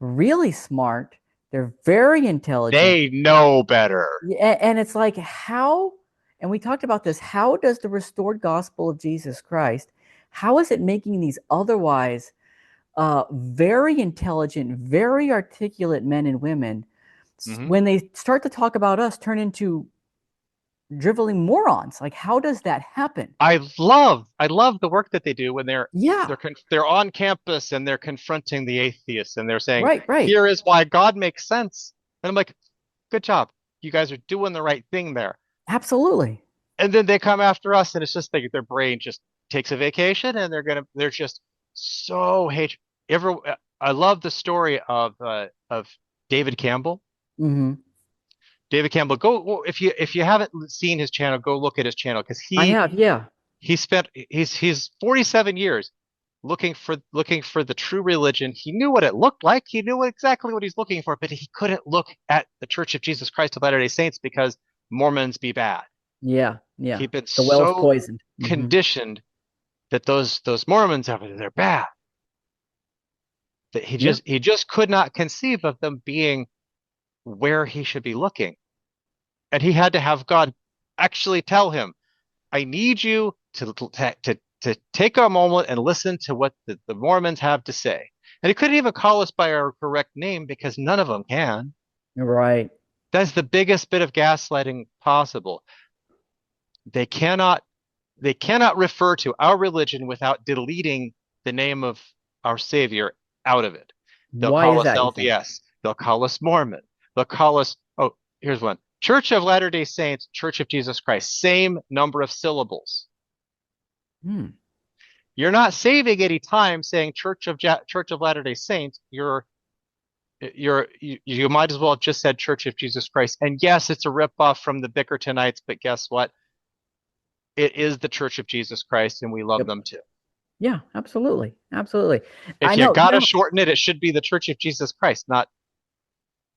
really smart. They're very intelligent. They know better. Yeah, and it's like how, and we talked about this, how does the restored gospel of Jesus Christ, how is it making these otherwise very intelligent, very articulate men and women Hmm. when they start to talk about us, turn into driveling morons. Like, how does that happen? I love the work that they do when Yeah, they're on campus and they're confronting the atheists and they're saying, right, right. here is why God makes sense. And I'm like, good job. You guys are doing the right thing there. Absolutely. And then they come after us and it's just like their brain just takes a vacation and they're just so hate. Ever I love the story of David Campbell. Hmm. David Campbell, go if you haven't seen his channel, go look at his channel because I have, yeah. he's 47 years looking for the true religion. He knew what it looked like. He knew exactly what he's looking for, but he couldn't look at the Church of Jesus Christ of Latter-day Saints because Mormons be bad. Yeah, yeah. He'd been The well's so poisoned. Hmm. conditioned that those Mormons over there, they're bad. That Yeah. he just could not conceive of them being where he should be looking. And he had to have God actually tell him, I need you to take a moment and listen to what the Mormons have to say. And he couldn't even call us by our correct name because none of them can. Right. That's the biggest bit of gaslighting possible. They cannot they cannot refer to our religion without deleting the name of our Savior out of it. They'll Why call is us that, you think? LDS. They'll call us Mormon. They'll call us, oh, here's one, Church of Latter-day Saints, Church of Jesus Christ. Same number of syllables. Hmm. You're not saving any time saying Church of Latter-day Saints. You might as well have just said Church of Jesus Christ. And yes, it's a ripoff from the Bickertonites, but guess what? It is the Church of Jesus Christ, and we love Yep. them too. Yeah, absolutely. Absolutely. I If you know, gotta shorten it, it should be the Church of Jesus Christ, not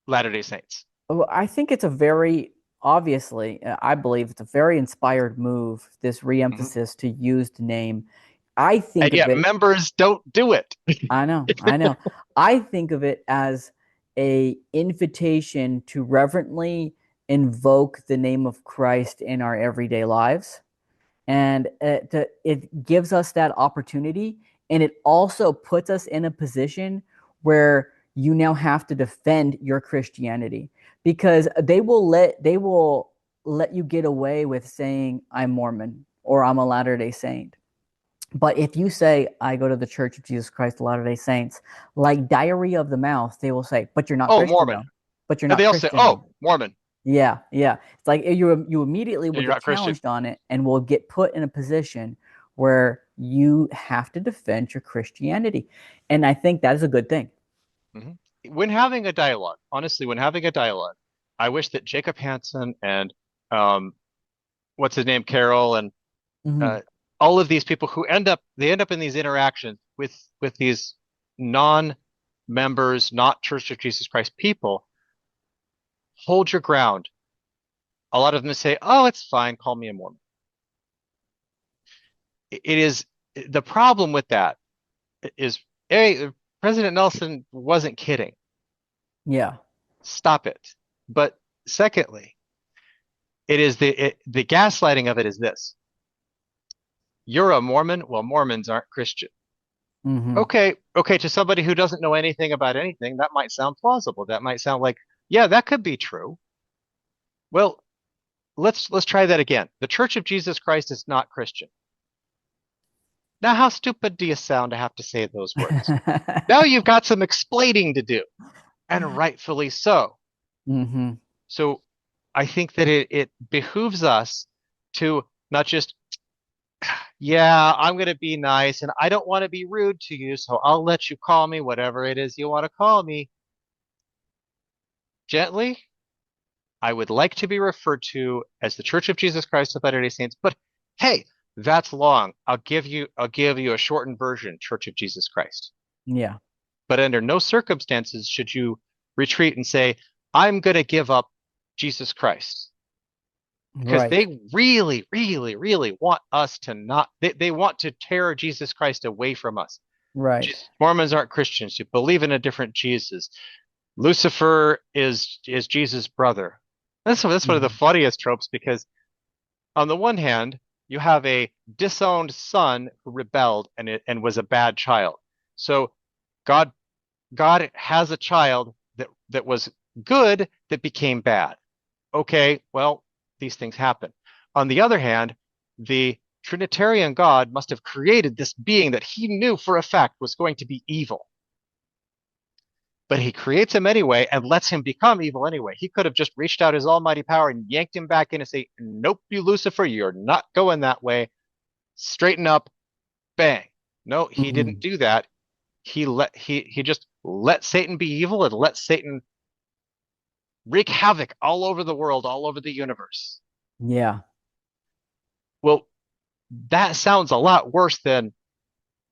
Latter-day Saints. I think it's a very obviously, I believe it's a very inspired move, this Mhm. reemphasis to use the name. I think And of yet it, members don't do it. I know, I know. I think of it as a invitation to reverently invoke the name of Christ in our everyday lives. And it gives us that opportunity, and it also puts us in a position where you now have to defend your Christianity, because they will let you get away with saying I'm Mormon or I'm a Latter-day Saint. But if you say I go to the Church of Jesus Christ of Latter-day Saints, like diarrhea of the mouth, they will say, but you're not Oh, Christian Mormon. though. But you're And not they all say, Christian though. oh, Mormon. Yeah, yeah. It's like you immediately will You're get not Christian. challenged on it and will get put in a position where you have to defend your Christianity. And I think that is a good thing. Mhm. When having a dialogue, honestly, when having a dialogue, I wish that Jacob Hansen and um, what's his name, Carol, and Hmm. uh, all of these people who end up in these interactions with these non-members, not Church of Jesus Christ people, hold your ground. A lot of them say, "Oh, it's fine, call me a Mormon." It is the problem with that is a President Nelson wasn't kidding. Yeah. Stop it. But secondly, the gaslighting of it is this: you're a Mormon. Well, Mormons aren't Christian. Hmm. Okay, to somebody who doesn't know anything about anything, that might sound plausible. That might sound like, yeah, that could be true. Well, let's try that again. The Church of Jesus Christ is not Christian. Now, how stupid do you sound to have to say those words? Now you've got some explaining to do, and rightfully so. Hmm. So I think that it behooves us to not just, yeah, I'm going to be nice and I don't want to be rude to you, so I'll let you call me whatever it is you want to call me gently. I would like to be referred to as the Church of Jesus Christ of Latter-day Saints, but hey, that's long. I'll give you a shortened version, Church of Jesus Christ. Yeah. But under no circumstances should you retreat and say, I'm going to give up Jesus Christ. Because Right. they really, really, really want us to not, they want to tear Jesus Christ away from us. Right. Mormons aren't Christians. You believe in a different Jesus. Lucifer is Jesus' brother. That's one of the Hmm. funniest tropes because on the one hand, you have a disowned son who rebelled and was a bad child. So God God has a child that was good that became bad. Okay, well, these things happen. On the other hand, the Trinitarian God must have created this being that he knew for a fact was going to be evil. But he creates him anyway and lets him become evil anyway. He could have just reached out his almighty power and yanked him back in and say, "Nope, you Lucifer, you're not going that way. Straighten up, bang." No, he didn't Mhm. do that. He just let Satan be evil and let Satan wreak havoc all over the world, all over the universe. Yeah. Well, that sounds a lot worse than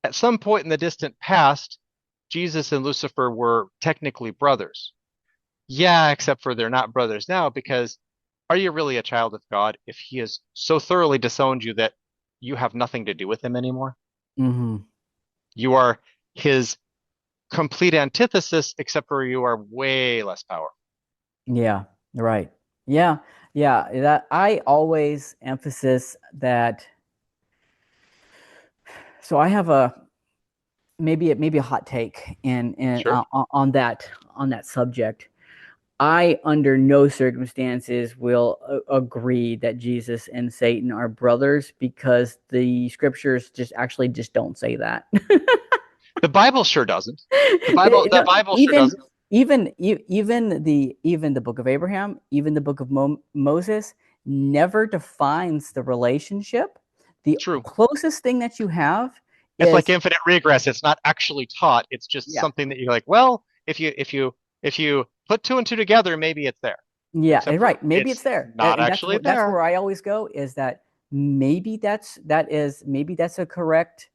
at some point in the distant past, Jesus and Lucifer were technically brothers. Yeah, except for they're not brothers now because are you really a child of God if he has so thoroughly disowned you that you have nothing to do with him anymore? Hmm. You are his complete antithesis, except for you are way less powerful. Yeah. Right. Yeah. Yeah. That I always emphasis that. So I have a maybe a hot take in Sure. on that subject. I, under no circumstances, will agree that Jesus and Satan are brothers because the scriptures just don't say that. The Bible sure doesn't. The No, Bible sure doesn't. even the book of Abraham, even the book of Moses never defines the relationship. The True. closest thing that you have It's like is, infinite regress. It's not actually taught. It's just yeah, something that you're like, well, if you put two and two together, maybe it's there. yeah, Except for right. Maybe it's it's there, not and actually that's there. where I always go. Is that maybe that's a correct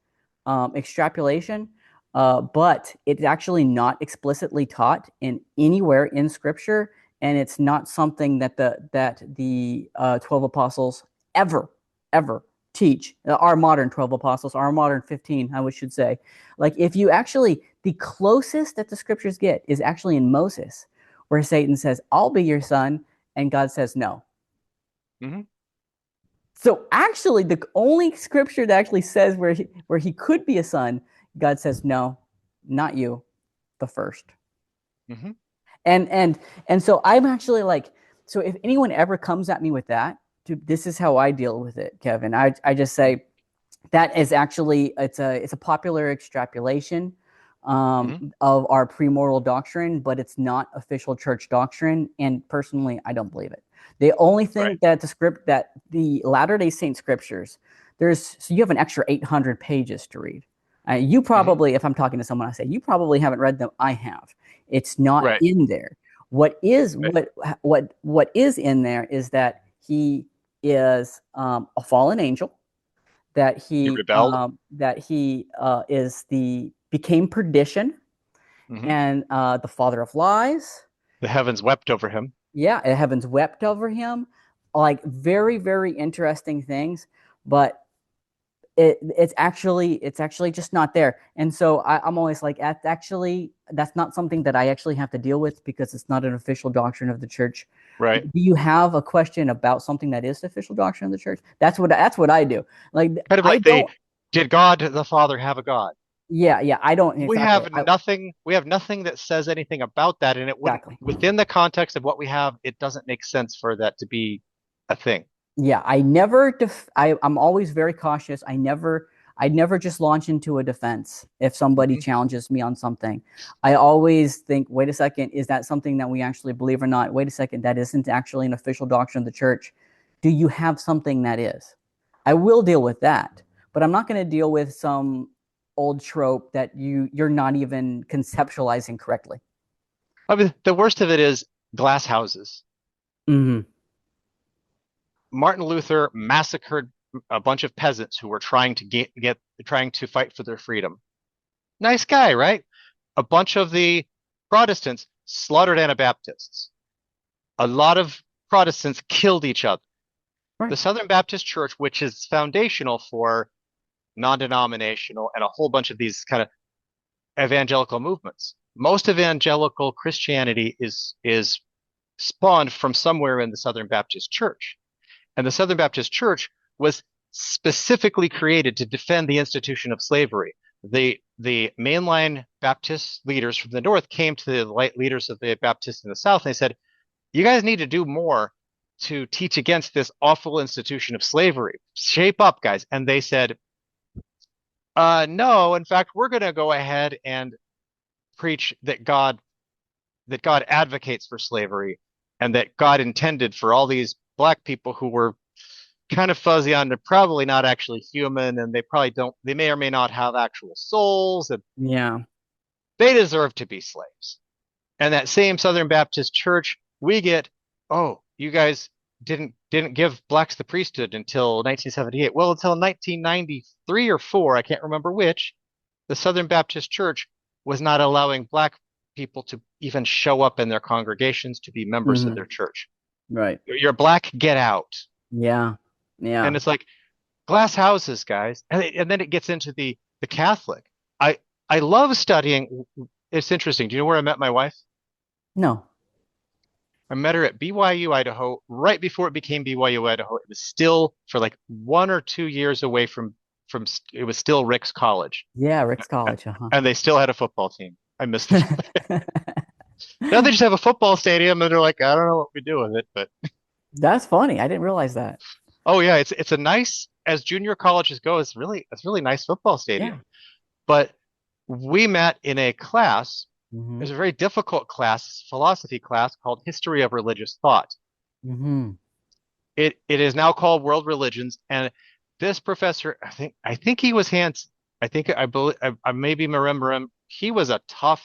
extrapolation, but it's actually not explicitly taught in anywhere in Scripture, and it's not something that the 12 apostles ever ever teach. Our modern 12 apostles, our modern 15, I should say. Like if you actually, the closest that the Scriptures get is actually in Moses, where Satan says, "I'll be your son," and God says no. Hmm. So actually, the only scripture that actually says where he could be a son, God says no, not you, the first. Hmm. And so I'm actually like, so if anyone ever comes at me with that, this is how I deal with it, Kevin. I just say that is actually, it's a popular extrapolation Hmm. of our premortal doctrine, but it's not official church doctrine. And personally, I don't believe it. The only Right. thing that the Latter Day Saint scriptures, so you have an extra 800 pages to read. You Hmm. probably, if I'm talking to someone, I say you probably haven't read them. I have. It's not Right. in there. What is Right. what is in there is that he is a fallen angel, He rebelled. that he is the became perdition, Hmm. and the father of lies. The heavens wept over him. Yeah, and heavens wept over him. Like very very interesting things, but it's actually just not there. And so I'm always like, that's not something that I actually have to deal with because it's not an official doctrine of the church. Right. Do you have a question about something that is the official doctrine of the church? That's what I do. Like Kind of I like the don't. did God the Father have a God? Yeah, yeah, I don't We exactly. have nothing. We have nothing that says anything about that, and it wouldn't Exactly. within the context of what we have. It doesn't make sense for that to be a thing. Yeah, I'm always very cautious. I never just launch into a defense if somebody Hmm. challenges me on something. I always think, wait a second, is that something that we actually believe or not? Wait a second, that isn't actually an official doctrine of the church. Do you have something that is? I will deal with that, but I'm not going to deal with some old trope that you're not even conceptualizing correctly. I mean, the worst of it is glass houses. Hmm. Martin Luther massacred a bunch of peasants who were trying to trying to fight for their freedom. Nice guy, right? A bunch of the Protestants slaughtered Anabaptists. A lot of Protestants killed each other. The Right. Southern Baptist Church, which is foundational for non-denominational and a whole bunch of these kind of evangelical movements. Most evangelical Christianity is spawned from somewhere in the Southern Baptist Church. And the Southern Baptist Church was specifically created to defend the institution of slavery. The mainline Baptist leaders from the North came to the light leaders of the Baptists in the South, and they said, you guys need to do more to teach against this awful institution of slavery. Shape up, guys. And they said, no, in fact, we're going to go ahead and preach that God advocates for slavery and that God intended for all these black people who were kind of fuzzy on, they're probably not actually human, and they probably don't, they may or may not have actual souls, and Yeah. they deserve to be slaves. And that same Southern Baptist church, we get, oh, you guys didn't give blacks the priesthood until 1978. Well, until 1993 or 4, I can't remember which, the Southern Baptist Church was not allowing black people to even show up in their congregations to be members of Hmm. their church. Right. You're black, get out. Yeah. And Yeah. it's like glass houses, guys. And then it gets into the Catholic. I I love studying. It's interesting. Do you know where I met my wife? No. I met her at BYU, Idaho, right before it became BYU, Idaho. It was still for like 1 or 2 years away from it was still Rick's college. Yeah, Rick's College. Uh-huh. And they still had a football team. I missed it. Now they just have a football stadium and they're like, I don't know what we do with it, but That's funny. I didn't realize that. oh yeah, it's a nice as junior colleges go, it's really nice football Yeah. stadium. But we met in a class. It Hmm. was a very difficult class, philosophy class called History of Religious Thought. Hmm. It is now called World Religions, and this professor, I think he was hands. I think I believe I maybe remember him. He was a tough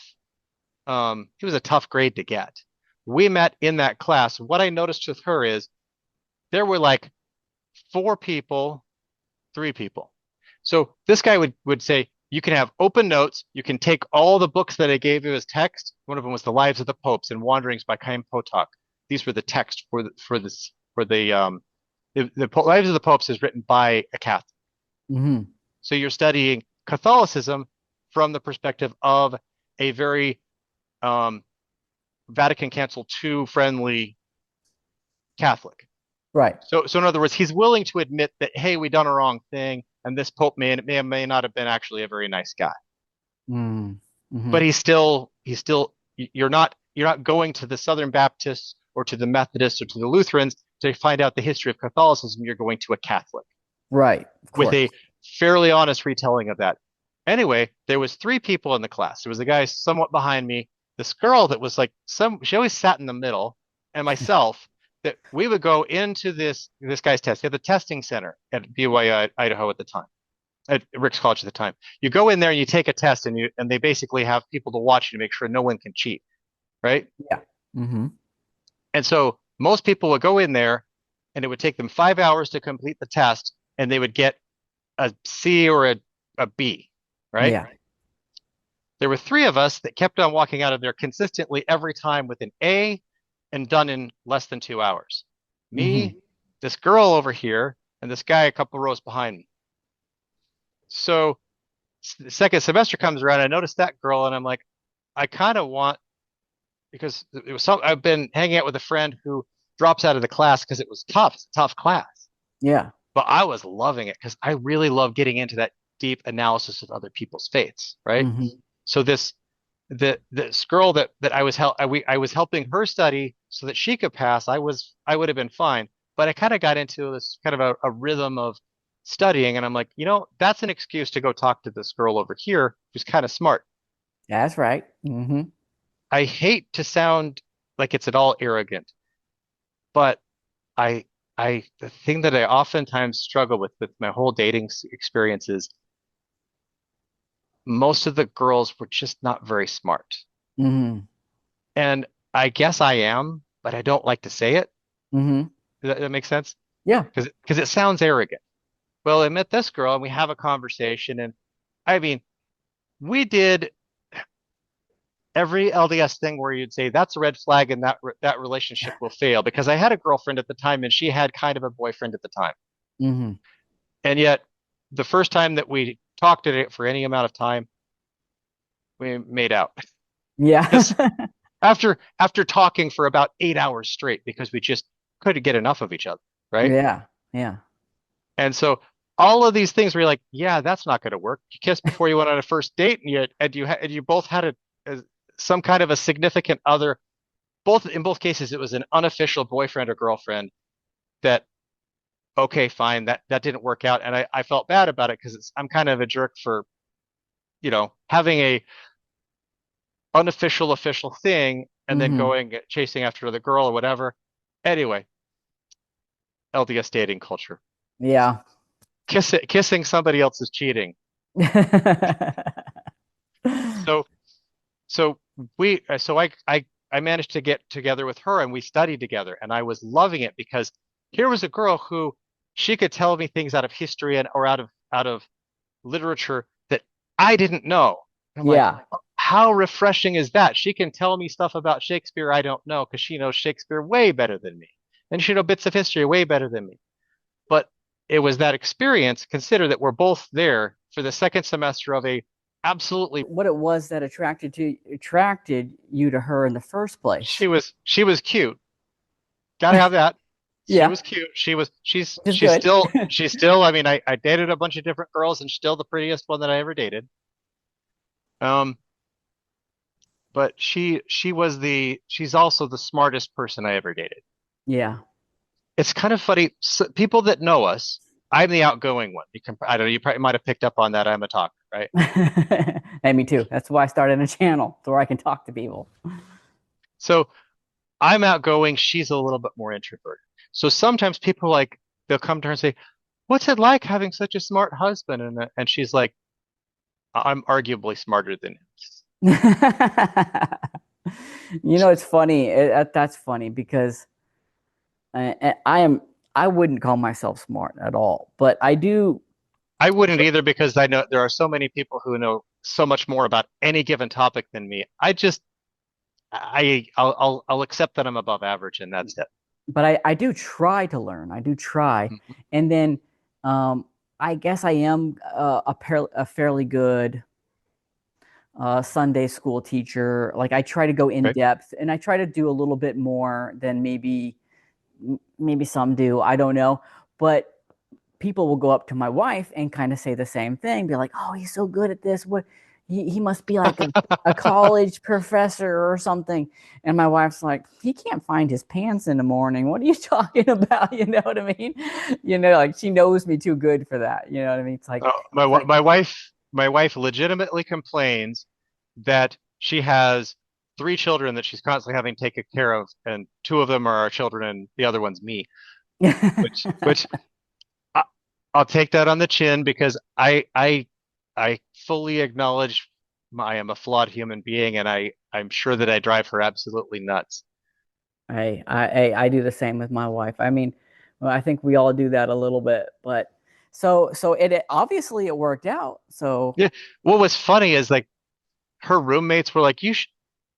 grade to get. We met in that class. What I noticed with her is there were like 4 people, 3 people. So this guy would say, you can have open notes. You can take all the books that I gave you as text. One of them was The Lives of the Popes and Wanderings by Chaim Potok. These were the text for the Lives of the Popes is written by a Catholic. Hmm. So you're studying Catholicism from the perspective of a very um, Vatican Council II friendly Catholic. Right. So in other words, he's willing to admit that, hey, we done a wrong thing, and this Pope may or may not have been actually a very nice guy. Mm. But Hmm. you're not going to the Southern Baptists or to the Methodists or to the Lutherans to find out the history of Catholicism. You're going to a Catholic Right. Of with course. a fairly honest retelling of that. Anyway, there was 3 people in the class. There was a guy somewhat behind me, this girl that was like she always sat in the middle, and myself, that we would go into this guy's test. He had the testing center at BYU Idaho at the time, at Rick's College at the time. You go in there and you take a test, and they basically have people to watch you to make sure no one can cheat, right? Yeah. Hmm. And so most people would go in there, and it would take them 5 hours to complete the test, and they would get a C or a B, right? Yeah. There were 3 of us that kept on walking out of there consistently every time with an A and done in less than 2 hours. Hmm. Me, this girl over here, and this guy a couple rows behind me. So the second semester comes around, I noticed that girl, and I'm like, I kind of want because it was I've been hanging out with a friend who drops out of the class because it was tough. It's a tough class, Yeah. but I was loving it because I really love getting into that deep analysis of other people's faiths, right? Hmm. So this girl that I was helping her study so that she could pass. I would have been fine, but I kind of got into this kind of a rhythm of studying, and I'm like, that's an excuse to go talk to this girl over here who's kind of smart. That's right. Hmm. I hate to sound like it's at all arrogant, but I the thing that I oftentimes struggle with my whole dating experience is most of the girls were just not very smart. Hmm. And I guess I am, but I don't like to say it. Hmm. Does that make sense? Yeah. Because it sounds arrogant. Well, I met this girl and we have a conversation, and I mean, we did every LDS thing where you'd say that's a red flag and that relationship will fail. Because I had a girlfriend at the time and she had kind of a boyfriend at the time, Hmm. and yet the first time that we talked to it for any amount of time, we made out. Yeah. Because after talking for about 8 hours straight because we just couldn't get enough of each other, right? Yeah. Yeah. And so all of these things where you're like, yeah, that's not going to work. You kissed before you went on a first date, and you both had some kind of a significant other. Both in both cases, it was an unofficial boyfriend or girlfriend that okay, fine, that didn't work out, and I felt bad about it because I'm kind of a jerk for having a unofficial official thing and then Mm-hmm. going chasing after the girl or whatever. Anyway, LDS dating culture. Yeah. Kissing somebody else is cheating. So so I managed to get together with her and we studied together and I was loving it because here was a girl who she could tell me things out of history and or out of literature that I didn't know. I'm like, Yeah. how refreshing is that? She can tell me stuff about Shakespeare I don't know because she knows Shakespeare way better than me. And she knows bits of history way better than me. But it was that experience, consider that we're both there for the second semester of a absolutely What it was that attracted you to her in the first place. she was cute. Gotta have that. She Yeah, was cute. which is good. She's still I mean I dated a bunch of different girls and she's still the prettiest one that I ever dated. Um but she's also the smartest person I ever dated. Yeah. It's kind of funny. People that know us, I'm the outgoing one. I don't know. You probably might have picked up on that. I'm a talker, right? Hey, me too. That's why I started a channel so where I can talk to people. So I'm outgoing. She's a little bit more introverted. So sometimes people like they'll come to her and say, "What's it like having such a smart husband?" And she's like, "I'm arguably smarter than him." It's funny. That's funny because I am. I wouldn't call myself smart at all, but I do. I wouldn't either because I know there are so many people who know so much more about any given topic than me. I'll accept that I'm above average and that's it. But I do try to learn. I do try, Mhm. and then um, I guess I am a fairly good Sunday school teacher. Like I try to go in Okay. depth, and I try to do a little bit more than maybe some do. I don't know, but people will go up to my wife and kind of say the same thing, be like, "Oh, he's so good at this. What he must be like a college professor or something." And my wife's like, "He can't find his pants in the morning. What are you talking about?" You know what I mean? Like she knows me too good for that. You know what I mean? It's like, My wife legitimately complains that she has three children that she's constantly having taken care of, and two of them are our children, and the other one's me. Which I, I'll take that on the chin because I fully acknowledge I am a flawed human being, and I'm sure that I drive her absolutely nuts. I do the same with my wife. I mean, well, I think we all do that a little bit, but so it obviously it worked out. So Yeah. What was funny is like her roommates were like, "You,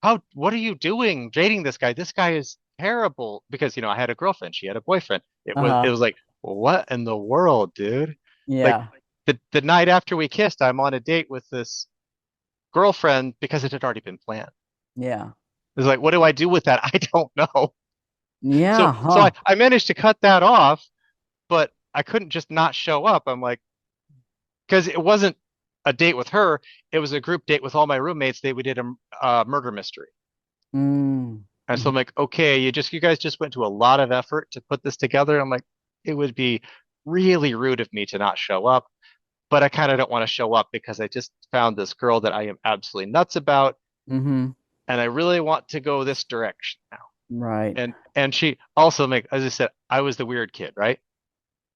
how? What are you doing dating this guy? This guy is terrible." Because I had a girlfriend, she had a boyfriend. It uh-huh. was like, what in the world, dude? Like Yeah. the night after we kissed, I'm on a date with this girlfriend because it had already been planned. Yeah. It's like, what do I do with that? I don't know. So Yeah, so huh. I managed to cut that off, but I couldn't just not show up. I'm like, because it wasn't a date with her, it was a group date with all my roommates. We did a murder mystery. Mm. And so I'm Mhm. like, okay, you guys just went to a lot of effort to put this together. I'm like, it would be really rude of me to not show up, but I kind of don't want to show up because I just found this girl that I am absolutely nuts about, Mhm. and I really want to go this direction now. Right. And she also as I said, I was the weird kid, right?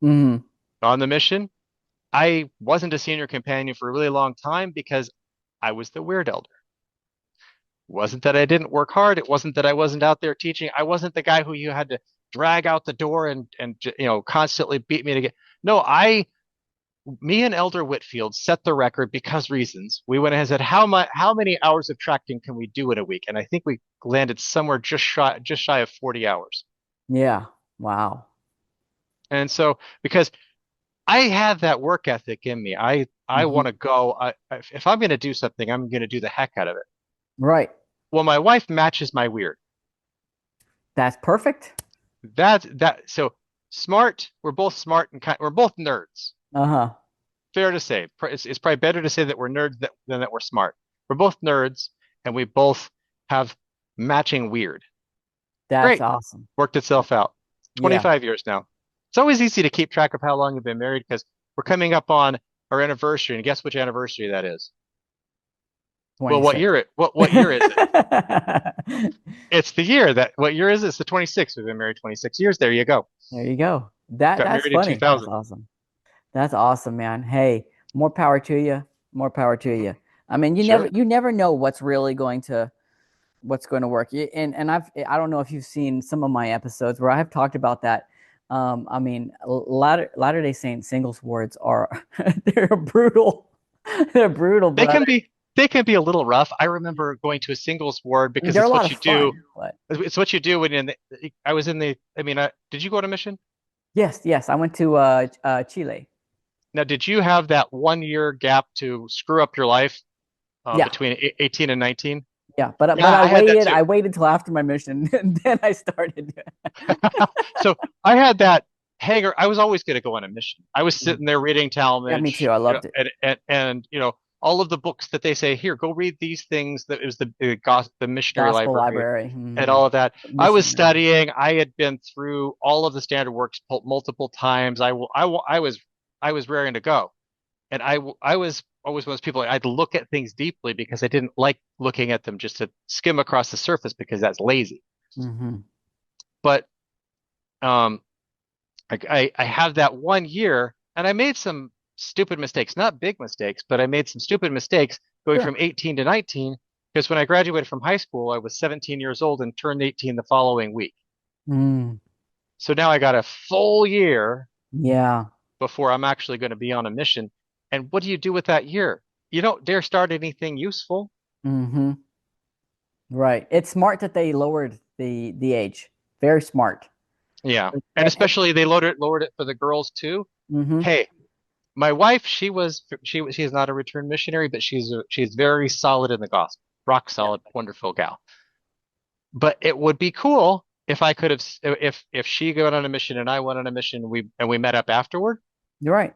Mhm. On the mission, I wasn't a senior companion for a really long time because I was the weird elder. It wasn't that I didn't work hard. It wasn't that I wasn't out there teaching. I wasn't the guy who you had to drag out the door and constantly beat me to get. No, me and Elder Whitfield set the record because reasons. We went ahead and said how many hours of tracking can we do in a week? And I think we landed somewhere just shy of 40 hours. Yeah. Wow. And so because I have that work ethic in me, I want Mhm. to go. If I'm going to do something, I'm going to do the heck out of it. Right. Well, my wife matches my weird. That's perfect. So smart. We're both smart and we're both nerds. Uh-huh. Fair to say. It's probably better to say that we're nerds than that we're smart. We're both nerds, and we both have matching weird. That's Great. awesome. Worked itself out. Yeah, 25 years now. It's always easy to keep track of how long you've been married because we're coming up on our anniversary, and guess which anniversary that is? Well, 26. what year is it? It's the year that what year is it? It's the 26th. We've been married 26 years. There you go. There you go. That Got that's married in funny. That's 2000. awesome. That's awesome, man. Hey, more power to you. More power to you. I mean, Sure. you never know what's going to work. And I don't know if you've seen some of my episodes where I have talked about that. I mean, Latter-day Saint singles wards are they're brutal. They're brutal, They brother. can be they can be a little rough. I remember going to a singles ward I mean, because they're a it's lot what of you do. fun, but It's what you do when I was in the. I mean, did you go to mission? yes, yes. I went to Chile. Now, did you have that 1 year gap to screw up your life Yeah, between 18 and 19? yeah. Yeah, I I had that waited. too. I waited till after my mission, and then I started. So I had that hanger. I was always going to go on a mission. I was sitting there reading Yeah, me too. Talmage, I loved it. and all of the books that they say here, go read these things. That it was the missionary Gospel library library, and all of that. I was missionary. studying. I had been through all of the standard works multiple times. I was raring to go, and I was always one of those people. I'd look at things deeply because I didn't like looking at them just to skim across the surface because that's lazy. Hmm. But um, I have that 1 year, and I made some stupid mistakes, not big mistakes, but I made some stupid mistakes going Sure. from 18 to 19 because when I graduated from high school, I was 17 years old and turned 18 the following week. Mm, So now I got a full year yeah. before I'm actually going to be on a mission. And what do you do with that year? You don't dare start anything useful. Hmm. Right. It's smart that they lowered the age. Very smart. Yeah. And It, it, especially they lowered it for the girls too. hmm. Hey, my wife, she's not a returned missionary, but she's very solid in the gospel. Rock Yeah. solid, wonderful gal. But it would be cool if I could have if she went on a mission and I went on a mission and we met up afterward. You're right.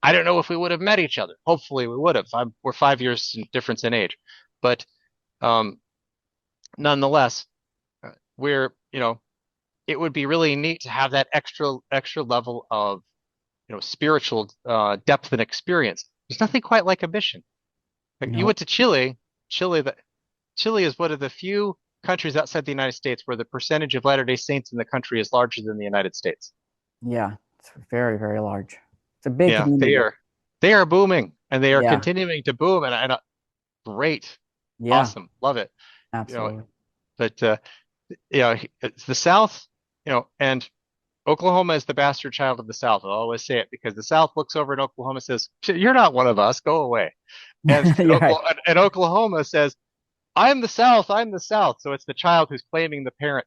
I don't know if we would have met each other. Hopefully we would have. We're 5 years difference in age. But um nonetheless, we're, it would be really neat to have that extra level of, spiritual depth and experience. There's nothing quite like a mission. Like you No. went to Chile. Chile is one of the few countries outside the United States where the percentage of Latter-day Saints in the country is larger than the United States. Yeah. It's very, very large. It's a big Yeah, they community. are they are booming and they are Yeah. continuing to boom and great, Yeah. awesome, love it. You know, Absolutely. but it's the South, and Oklahoma is the bastard child of the South. I'll always say it because the South looks over at Oklahoma and says, "You're not one of us. Go away." You're right. And Oklahoma says, I'm the South. I'm the South. So it's the child who's claiming the parent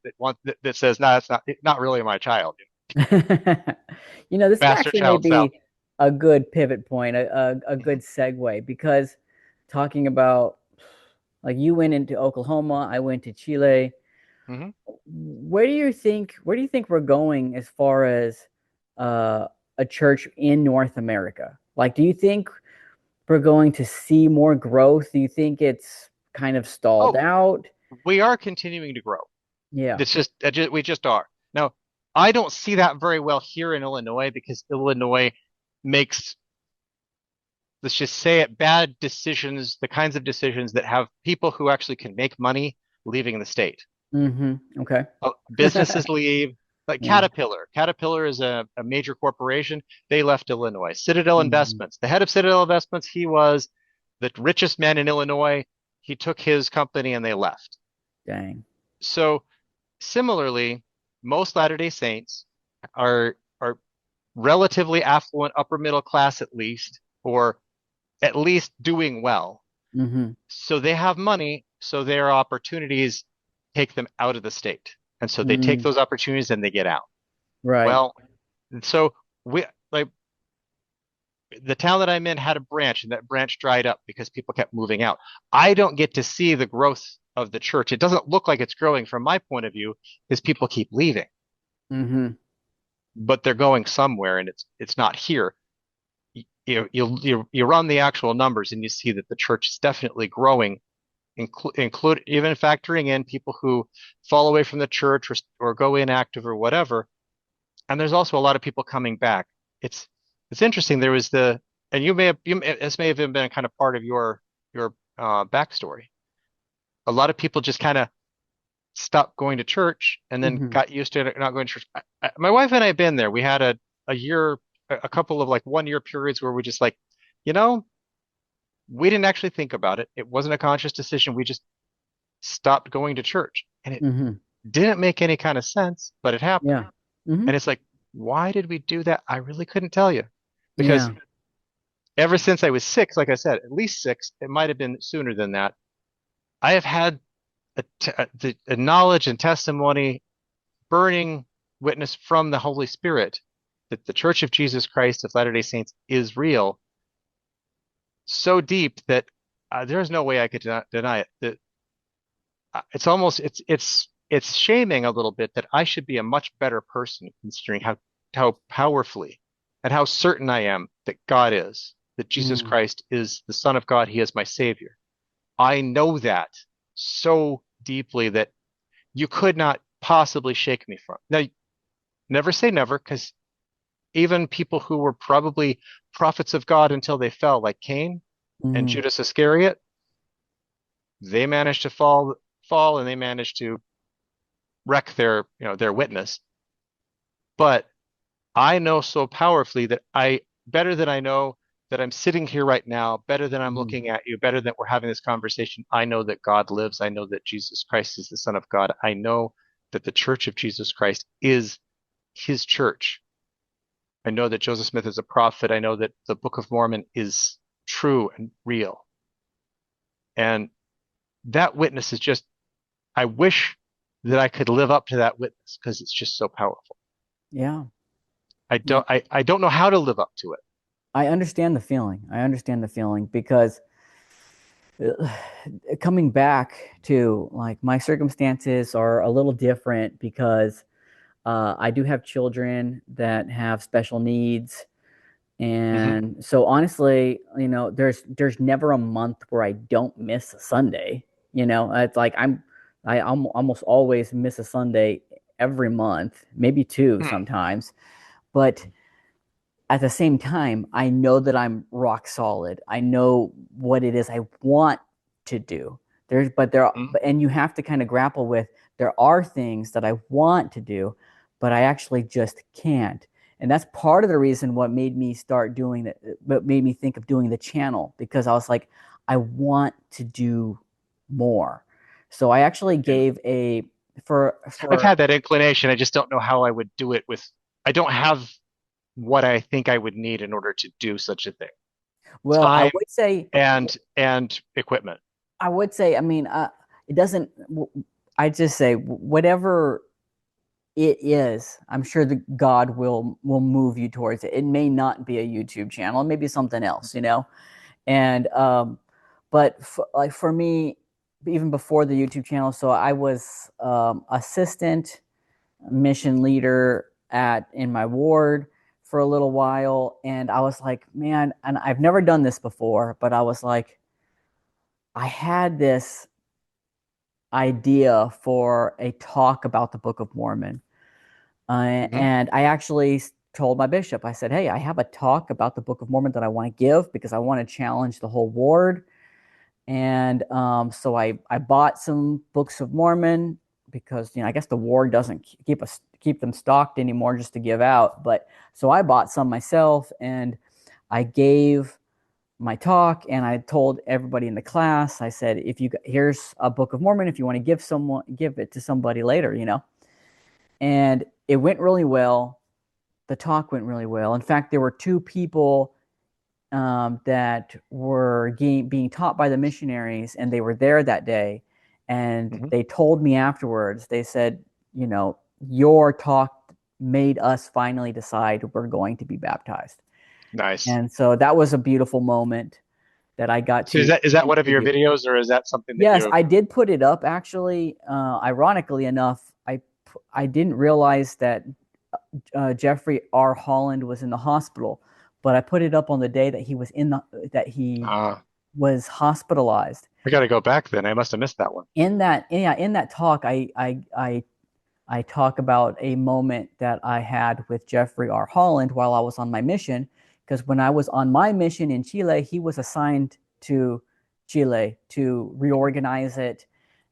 that says, no, it's not really my child. This Bastard actually may child South. be a good pivot point, a good segue, because talking about like you went into Oklahoma, I went to Chile. Hmm. Where do you think we're going as far as a church in North America? Like, do you think we're going to see more growth? Do you think it's kind of stalled Oh, out? we are continuing to grow. Yeah. We just are. Now, I don't see that very well here in Illinois because Illinois makes, let's just say it, bad decisions, the kinds of decisions that have people who actually can make money leaving the state. Mm-hmm. Okay. Businesses leave. Like Yeah. Caterpillar. Caterpillar is a major corporation. They left Illinois. Citadel Hmm. Investments. The head of Citadel Investments, he was the richest man in Illinois. He took his company and they left. Dang. So similarly, most Latter-day Saints are relatively affluent, upper middle class at least, or at least doing well. Mm-hmm. So they have money, so their opportunities take them out of the state. And so they take Mm, those opportunities and they get out. right. Well, so we like the town that I'm in had a branch and that branch dried up because people kept moving out. I don't get to see the growth of the church. It doesn't look like it's growing from my point of view because people keep leaving, Mm-hmm. but they're going somewhere and it's not here. you run the actual numbers and you see that the church is definitely growing, include even factoring in people who fall away from the church or go inactive or whatever. And there's also a lot of people coming back. It's it's interesting. There was the and this may have been kind of part of your backstory. A lot of people just kind of stopped going to church and then Hmm. got used to it, not going to church. My wife and I have been there. We had a year, a couple of like 1 year periods where we just like, you know, we didn't actually think about it. It wasn't a conscious decision. We just stopped going to church. And it Hmm. didn't make any kind of sense, but it happened. Yeah. Hmm. And it's like, why did we do that? I really couldn't tell you. Because Yeah. ever since I was six, like I said, at least six, it might have been sooner than that, I have had a knowledge and testimony, burning witness from the Holy Spirit that the Church of Jesus Christ of Latter-day Saints is real, so deep that there's no way I could deny it. It's almost it's shaming a little bit that I should be a much better person considering how powerfully and how certain I am that God is, that Jesus Mm. Christ is the Son of God, he is my Savior. I know that so deeply that you could not possibly shake me from. Now, never say never, because even people who were probably prophets of God until they fell, like Cain and Mm. Judas Iscariot, they managed to fall and they managed to wreck their witness. But I know so powerfully that better than I know that I'm sitting here right now, better than I'm Mm. looking at you, better than we're having this conversation. I know that God lives. I know that Jesus Christ is the Son of God. I know that the Church of Jesus Christ is his church. I know that Joseph Smith is a prophet. I know that the Book of Mormon is true and real. And that witness is just, I wish that I could live up to that witness because it's just so powerful. Yeah. I Yeah. don't I don't know how to live up to it. I understand the feeling. I understand the feeling because coming back to like my circumstances are a little different because I do have children that have special needs. Hmm. And so honestly, there's never a month where I don't miss a Sunday. It's like I almost always miss a Sunday every month, maybe two Hmm. sometimes. But at the same time, I know that I'm rock solid. I know what it is I want to do. And you have to kind of grapple with there are things that I want to do, but I actually just can't. And that's part of the reason what made me start doing that, what made me think of doing the channel because I was like, I want to do more. So I actually Yeah. gave a I've for had that inclination. I just don't know how I would do it I don't have what I think I would need in order to do such a thing. well, Time and equipment. I would say, I mean, it doesn't. I just say whatever it is. I'm sure that God will move you towards it. It may not be a YouTube channel, it may be something else. And but like for me, even before the YouTube channel, so I was assistant mission leader at in my ward for a little while, and I was like, man, and I've never done this before, but I was like, I had this idea for a talk about the Book of Mormon. Hmm. And I actually told my bishop, I said, hey, I have a talk about the Book of Mormon that I want to give because I want to challenge the whole ward. And so I bought some books of Mormon because I guess the ward doesn't keep them stocked anymore just to give out. But so I bought some myself and I gave my talk and I told everybody in the class, I said, if you here's a Book of Mormon, if you want to give it to somebody later. And it went really well. The talk went really well. In fact, there were two people that were being taught by the missionaries, and they were there that day. And Hmm. they told me afterwards, they said, your talk made us finally decide we're going to be baptized. Nice. And so that was a beautiful moment that I got So to is that one of your contribute. videos, or is that something that Yes, you? I did put it up actually. Ironically enough, I didn't realize that Jeffrey R. Holland was in the hospital, but I put it up on the day that he Uh, was hospitalized. I got to go back then. I must have missed that one. In that talk, I talk about a moment that I had with Jeffrey R. Holland while I was on my mission. Because when I was on my mission in Chile, he was assigned to Chile to reorganize it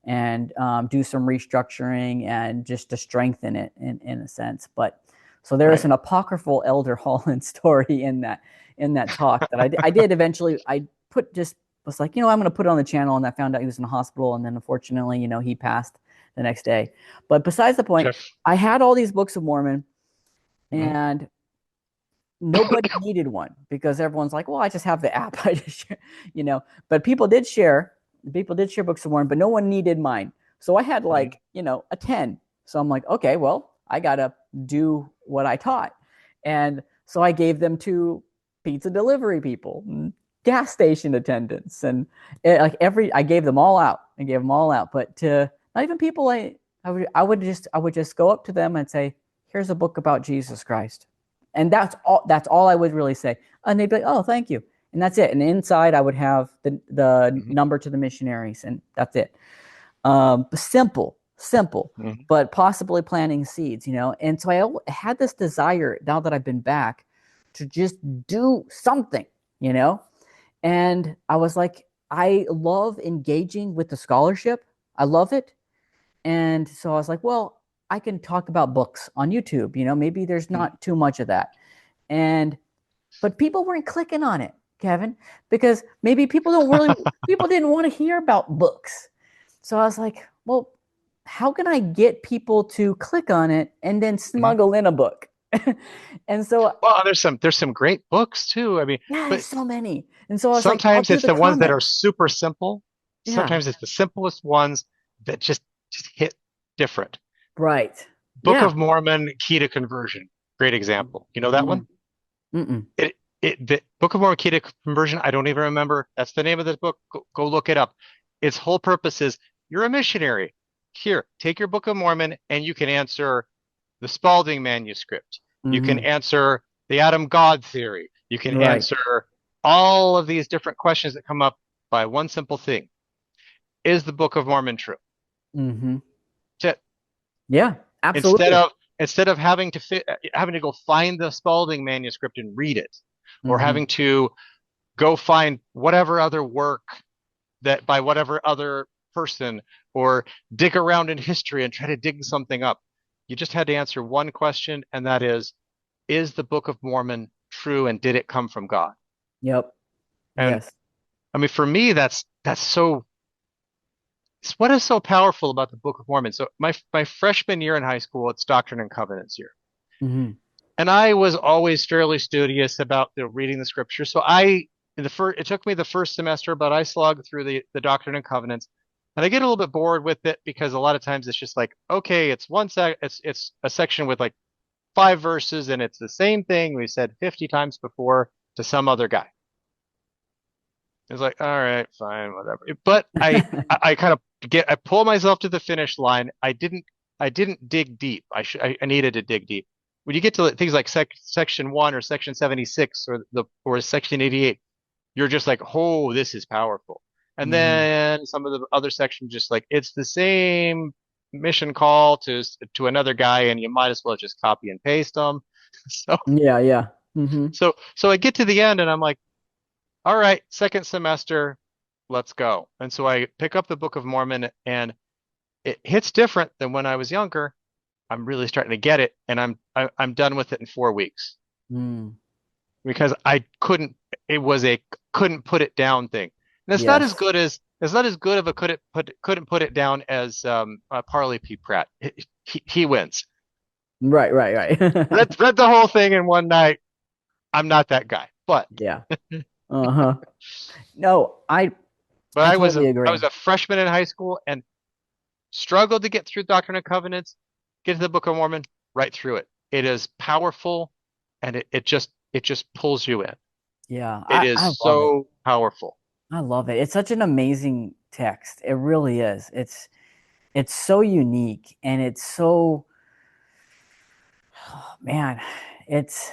and do some restructuring and just to strengthen it in a sense. But so there is Right. an apocryphal Elder Holland story in that talk that I did eventually. I put just was like, I'm going to put it on the channel, and I found out he was in the hospital, and then unfortunately, he passed the next day. But besides the point, Jeff. I had all these books of Mormon, Mhm. and nobody needed one because everyone's like, well, I just have the app. I just, but people did share books of Mormon, but no one needed mine. So I had Mhm. like, a 10. So I'm like, okay, well, I got to do what I taught. And so I gave them to pizza delivery people, and gas station attendants, and I gave them all out. I gave them all out, but to not even people I would just go up to them and say, here's a book about Jesus Christ. And that's all I would really say. And they'd be like, oh, thank you. And that's it. And inside I would have the Mhm. number to the missionaries, and that's it. Simple, Mhm. but possibly planting seeds, And so I had this desire now that I've been back to just do something, you know. And I was like, I love engaging with the scholarship. I love it. And so I was like, well, I can talk about books on YouTube. Maybe there's Mhm. not too much of that. And but people weren't clicking on it, Kevin, because maybe people didn't want to hear about books. So I was like, well, how can I get people to click on it and then Mhm. smuggle in a book? And so Well, there's some great books too. I mean, yeah, there's but so many. And so I was like, I'll sometimes do it's the the ones that are comments. super simple. Yeah, Sometimes it's the simplest ones that just hit different. right. Book Yeah. of Mormon, Key to Conversion. Great example. You know that one? Mm, mm-mm. The Book of Mormon, Key to Conversion. I don't even remember. That's the name of this book. Go look it up. Its whole purpose is you're a missionary. Here, take your Book of Mormon and you can answer the Spalding manuscript. You can Mm-hmm. answer the Adam God theory. You can Right. answer all of these different questions that come up by one simple thing. Is the Book of Mormon true? Mm-hmm. That's it. Yeah, Instead absolutely. of instead of having to go find the Spalding manuscript and read it, or Mm-hmm. having to go find whatever other work that by whatever other person, or dig around in history and try to dig something up. You just had to answer one question, and that is the Book of Mormon true and did it come from God? Yep. And Yes. I mean, for me, that's so. It's what is so powerful about the Book of Mormon. So my freshman year in high school, it's Doctrine and Covenants year, Mm-hmm. and I was always fairly studious about reading the Scripture. So it took me the first semester, but I slogged through the Doctrine and Covenants, and I get a little bit bored with it because a lot of times it's just like, okay, it's a section with like 5 verses, and it's the same thing we said 50 times before to some other guy. It's like, all right, fine, whatever. But I kind of I pull myself to the finish line. I didn't dig deep. I needed to dig deep. When you get to things like section 1 or section 76 or section 88, you're just like, oh, this is powerful. And Mm-hmm. then some of the other sections just like it's the same mission call to another guy, and you might as well just copy and paste them. So Yeah, yeah. Mm-hmm. so I get to the end and I'm like, all right, second semester, let's go. And so I pick up the Book of Mormon, and it hits different than when I was younger. I'm really starting to get it, and I'm done with it in 4 weeks Mm. because I couldn't. It was a couldn't put it down thing, and Yes. it's not as good of a couldn't put it down as Parley P. Pratt. He wins. Right, right, right. Read the whole thing in one night. I'm not that guy, but Yeah. Uh-huh. No, but I I was totally I agree. was a freshman in high school and struggled to get through Doctrine and Covenants, get to the Book of Mormon, right through it. It is powerful, and it just pulls you in. Yeah, It I is love it. so powerful. I love it. It's such an amazing text. It really is. It's so unique, and it's so, oh, man, it's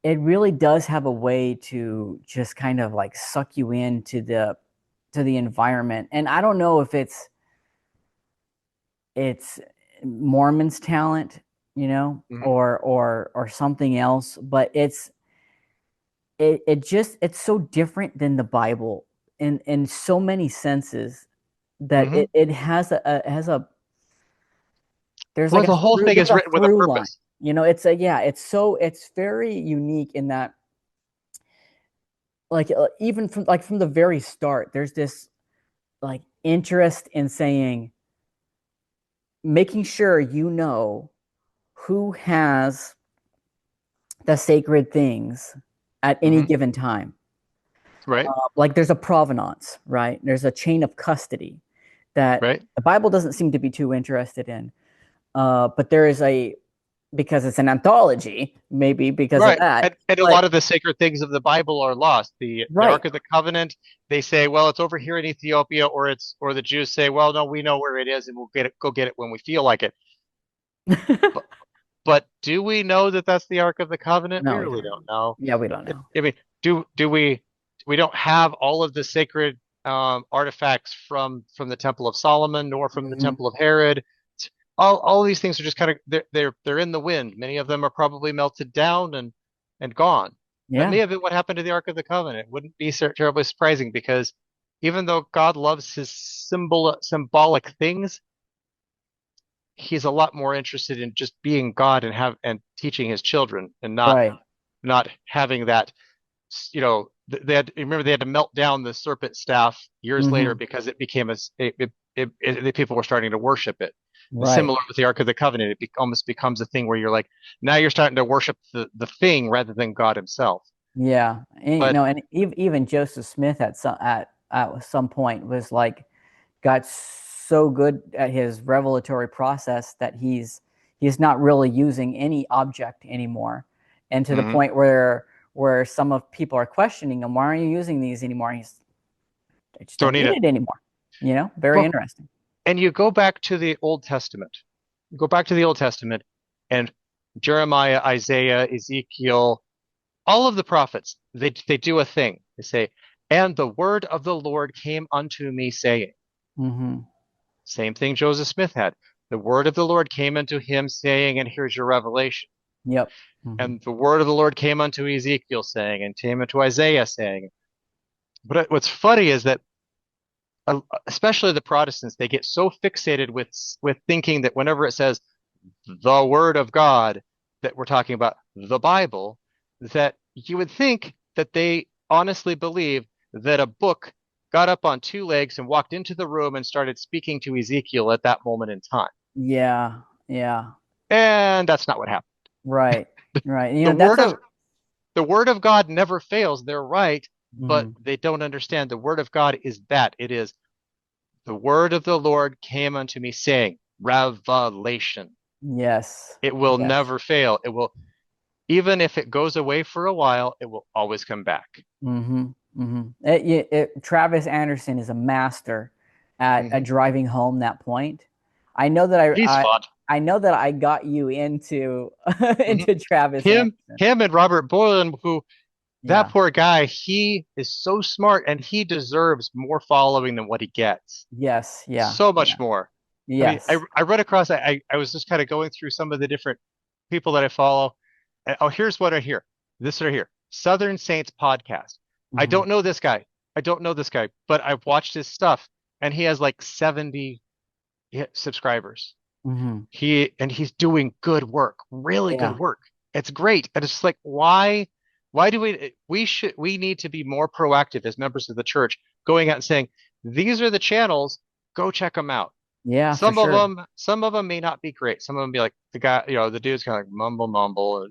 it really does have a way to just kind of like suck you into the environment. And I don't know if it's Mormon's talent, Hmm. or something else, but it's so different than the Bible in so many senses that Hmm. it has a there's Well, like a the whole through thing there's is a written with a through line. purpose. It's very unique in that, like, even from the very start, there's this like interest in saying, making sure who has the sacred things at any Hmm. given time. Right, Like, there's a provenance, right? There's a chain of custody that right, the Bible doesn't seem to be too interested in. But there is because it's an anthology, maybe because of right. that. And a But lot of the sacred things of the Bible are lost. The right. Ark of the Covenant, they say, well, it's over here in Ethiopia, or the Jews say, well, no, we know where it is, and we'll go get it when we feel like it. But But do we know that that's the Ark of the Covenant? We No, we really don't. don't know. Yeah, we don't know. I mean, do we don't have all of the sacred artifacts from the Temple of Solomon, nor from the Hmm. Temple of Herod. All these things are just kind of they're in the wind. Many of them are probably melted down and gone. That may Yeah. have been what happened to the Ark of the Covenant. It wouldn't be so terribly surprising because even though God loves his symbolic things, he's a lot more interested in just being God and teaching his children and Right. not having that. They had to melt down the serpent staff years later Hmm. because it became the people were starting to worship it. And Right. similar with the Ark of the Covenant, almost becomes a thing where you're like, now you're starting to worship the thing rather than God himself. Yeah. But And even Joseph Smith at some point was like, got so good at his revelatory process that he's not really using any object anymore, and to the mhm. point where some of people are questioning him, why aren't you using these anymore? I just Don't don't need need it. it anymore. Very Well, interesting. and you go back to the Old Testament. Go back to the Old Testament and Jeremiah, Isaiah, Ezekiel, all of the prophets, they do a thing. They say, and the word of the Lord came unto me saying. Mm-hmm. Same thing Joseph Smith had. The word of the Lord came unto him saying, and here's your revelation. Yep. Mm-hmm. And the word of the Lord came unto Ezekiel saying, and came unto Isaiah saying. But what's funny is that especially the Protestants, they get so fixated with thinking that whenever it says the word of God, that we're talking about the Bible, that you would think that they honestly believe that a book got up on two legs and walked into the room and started speaking to Ezekiel at that moment in time. Yeah. Yeah. And that's not what happened. Right. Right. The That's word of a. the word of God never fails. They're right, but Mhm. they don't understand the word of God is that it is the word of the Lord came unto me saying, revelation. Yes. It will Yes. never fail. It will, even if it goes away for a while, it will always come back. Mm-hmm. Mm-hmm. Travis Anderson is a master at Hmm. driving home that point. I know that He's fun. I know that I got you into Hmm. into Travis Him, Anderson. him and Robert Boylan, who that Yeah. poor guy, he is so smart and he deserves more following than what he gets. Yes. Yeah. So Yeah. much more. I mean, I, Yes. I read across, I was just kind of going through some of the different people that I follow. And, oh, here's what I hear. This right here. Southern Saints podcast. I Mm-hmm. don't know this guy. I don't know this guy, but I've watched his stuff and he has like 70 subscribers. Mm-hmm. He's doing good work, really good Yeah. work. It's great. And it's just like, why do we need to be more proactive as members of the church, going out and saying, these are the channels, go check them out. Yeah. For sure. Some of them may not be great. Some of them be like the guy, the dude's kind of like mumble mumble.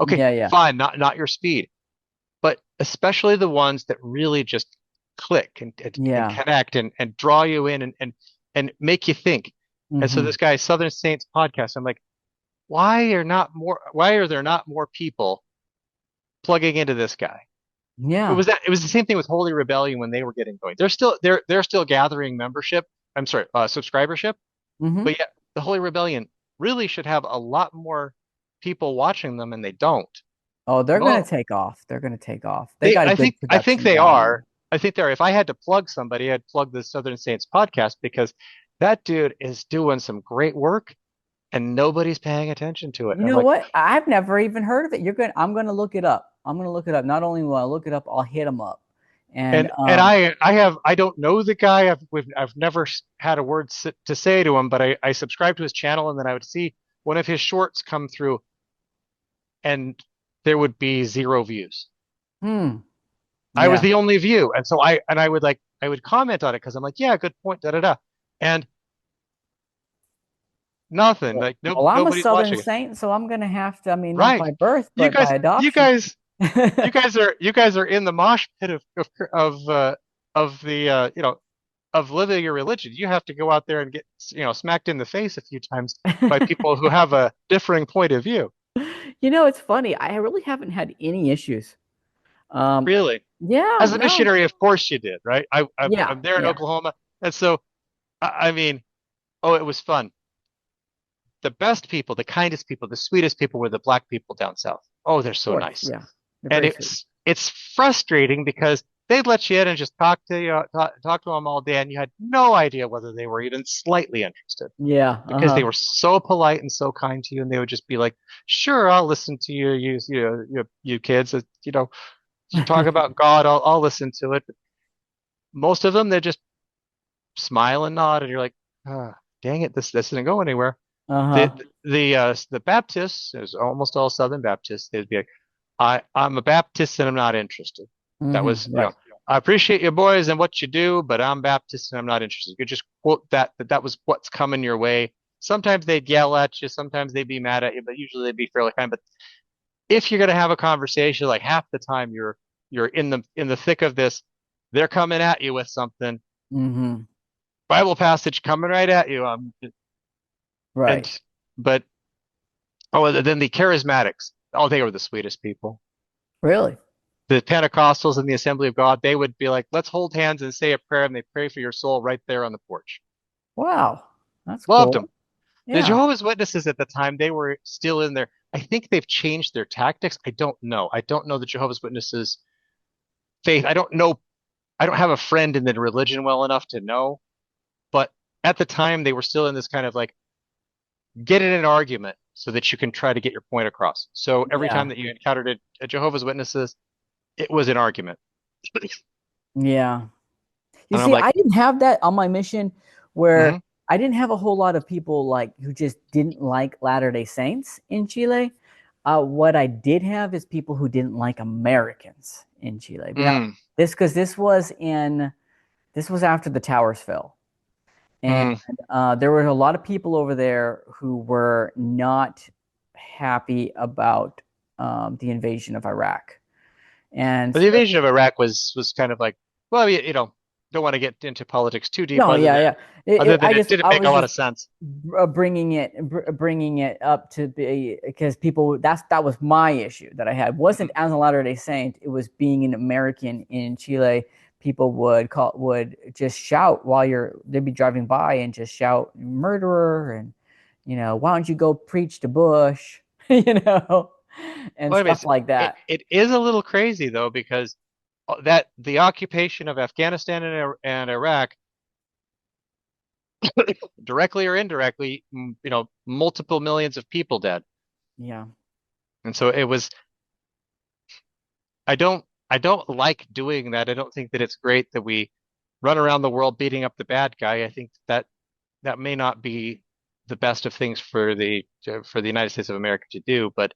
Okay, Yeah. Yeah. fine, not your speed, but especially the ones that really just click and Yeah. connect and draw you in and make you think. And so Mm-hmm. this guy, Southern Saints podcast, I'm like, why are there not more people plugging into this guy? Yeah. It was the same thing with Holy Rebellion when they were getting going. They're still gathering membership. I'm sorry, subscribership. Mm-hmm. But yet, the Holy Rebellion really should have a lot more people watching them, and they don't. Oh, they're gonna Well, take off. They're gonna take off. They got a good I think production they value. are. I think they're. If I had to plug somebody, I'd plug the Southern Saints podcast because that dude is doing some great work and nobody's paying attention to it. You And I'm know like, what? I've never even heard of it. I'm gonna look it up. I'm gonna look it up. Not only will I look it up, I'll hit them up. And and I don't know the guy. I've never had a word to say to him, but I subscribed to his channel and then I would see one of his shorts come through and there would be zero views. hmm, I was yeah. the only view, and so I would I would comment on it because I'm like, yeah, good point, da da da, and nothing. Like Well, I'm a nobody's Southern watching it. Saint, so I'm gonna have to. I mean, not Right? by birth, You but by guys, adoption. you guys are in the mosh pit of the of living your religion. You have to go out there and get smacked in the face a few times by people who have a differing point of view. You know, it's funny. I really haven't had any issues. Um, Really, yeah, as a no, missionary, of course you did, right? yeah, I'm there in yeah, Oklahoma, and so I mean, oh, it was fun. The best people, the kindest people, the sweetest people were the black people down south. Oh, they're of so course, nice. yeah. They're And very sweet. it's frustrating because they'd let you in and just talk to them all day, and you had no idea whether they were even slightly interested Yeah, because they uh-huh. were so polite and so kind to you, and they would just be like, "Sure, I'll listen to you, you kids, you talk about God, I'll listen to it." But most of them, they just smile and nod, and you're like, ah, "Dang it, this isn't going anywhere." Uh-huh. The Baptists, is almost all Southern Baptists, they'd be like, I'm a Baptist and I'm not interested. That Hmm. was, Right. I appreciate you boys and what you do, but I'm Baptist and I'm not interested. You could just quote that was what's coming your way. Sometimes they'd yell at you, sometimes they'd be mad at you, but usually they'd be fairly kind. But if you're gonna have a conversation, like half the time you're in the thick of this, they're coming at you with something. Hmm. Bible passage coming right at you. Right. And but oh, and then the charismatics. Oh, they were the sweetest people. Really? The Pentecostals in the Assembly of God, they would be like, let's hold hands and say a prayer, and they pray for your soul right there on the porch. Wow. That's Loved cool. them. The Yeah. Jehovah's Witnesses at the time, they were still in there. I think they've changed their tactics. I don't know. I don't know the Jehovah's Witnesses faith. I don't know. I don't have a friend in the religion well enough to know. But at the time, they were still in this kind of like get in an argument so that you can try to get your point across. So every time Yeah. that you encountered a Jehovah's Witnesses, it was an argument. Yeah. You And I'm see, like, I didn't have that on my mission where mm-hmm, I didn't have a whole lot of people like who just didn't like Latter-day Saints in Chile. What I did have is people who didn't like Americans in Chile. Now, mm, because this was after the towers fell. And mm. there were a lot of people over there who were not happy about the invasion of Iraq. And But the invasion of Iraq was kind of like, well, don't want to get into politics too deep, no, yeah, yeah. it didn't I make a was lot of just sense. bringing it up to be because people that was my issue that I had. It wasn't as a Latter-day Saint. It was being an American in Chile. People would just shout while they'd be driving by and just shout murderer and why don't you go preach to Bush, you know, and Well, I mean, stuff like that. it is a little crazy though because that the occupation of Afghanistan and Iraq, directly or indirectly, multiple millions of people dead, Yeah, and so it was. I don't like doing that. I don't think that it's great that we run around the world beating up the bad guy. I think that that may not be the best of things for the United States of America to do, but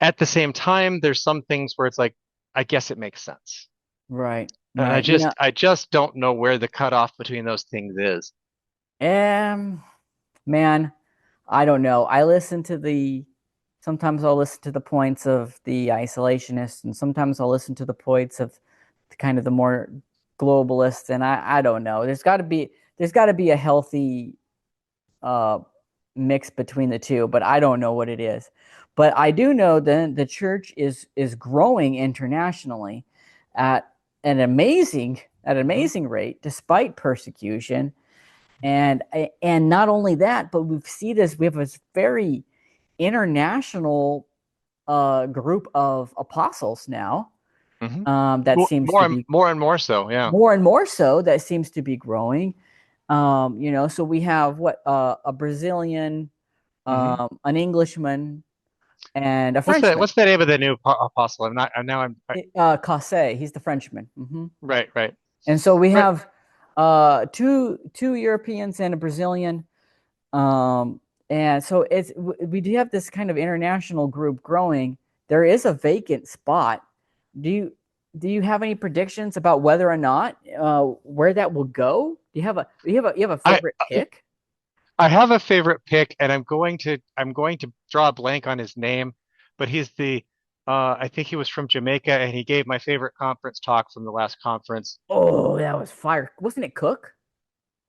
at the same time, there's some things where it's like, I guess it makes sense. right, And right. I just don't know where the cutoff between those things is. Um, man, I don't know. Sometimes I'll listen to the points of the isolationists, and sometimes I'll listen to the points of kind of the more globalists. And I don't know. There's got to be a healthy uh, mix between the two, but I don't know what it is. But I do know that the church is growing internationally at an Mhm. amazing rate, despite persecution and not only that, but we have this very international a group of apostles now. Hmm. That seems to be More and more so. Yeah. more and more so. That seems to be growing. So we have a Brazilian, Hmm. an Englishman, and a Frenchman. What's the name of the new apostle? I'm not. I'm now. Casse, he's the Frenchman. Right. Right. And so we Right. have two Europeans and a Brazilian. Um, and so we do have this kind of international group growing. There is a vacant spot. Do you do you have any predictions about whether or not where that will go? Do you have a I favorite pick? I have a favorite pick, and I'm going to draw a blank on his name, but he's the I think he was from Jamaica, and he gave my favorite conference talk from the last conference. Oh, that was fire! Wasn't it Cook?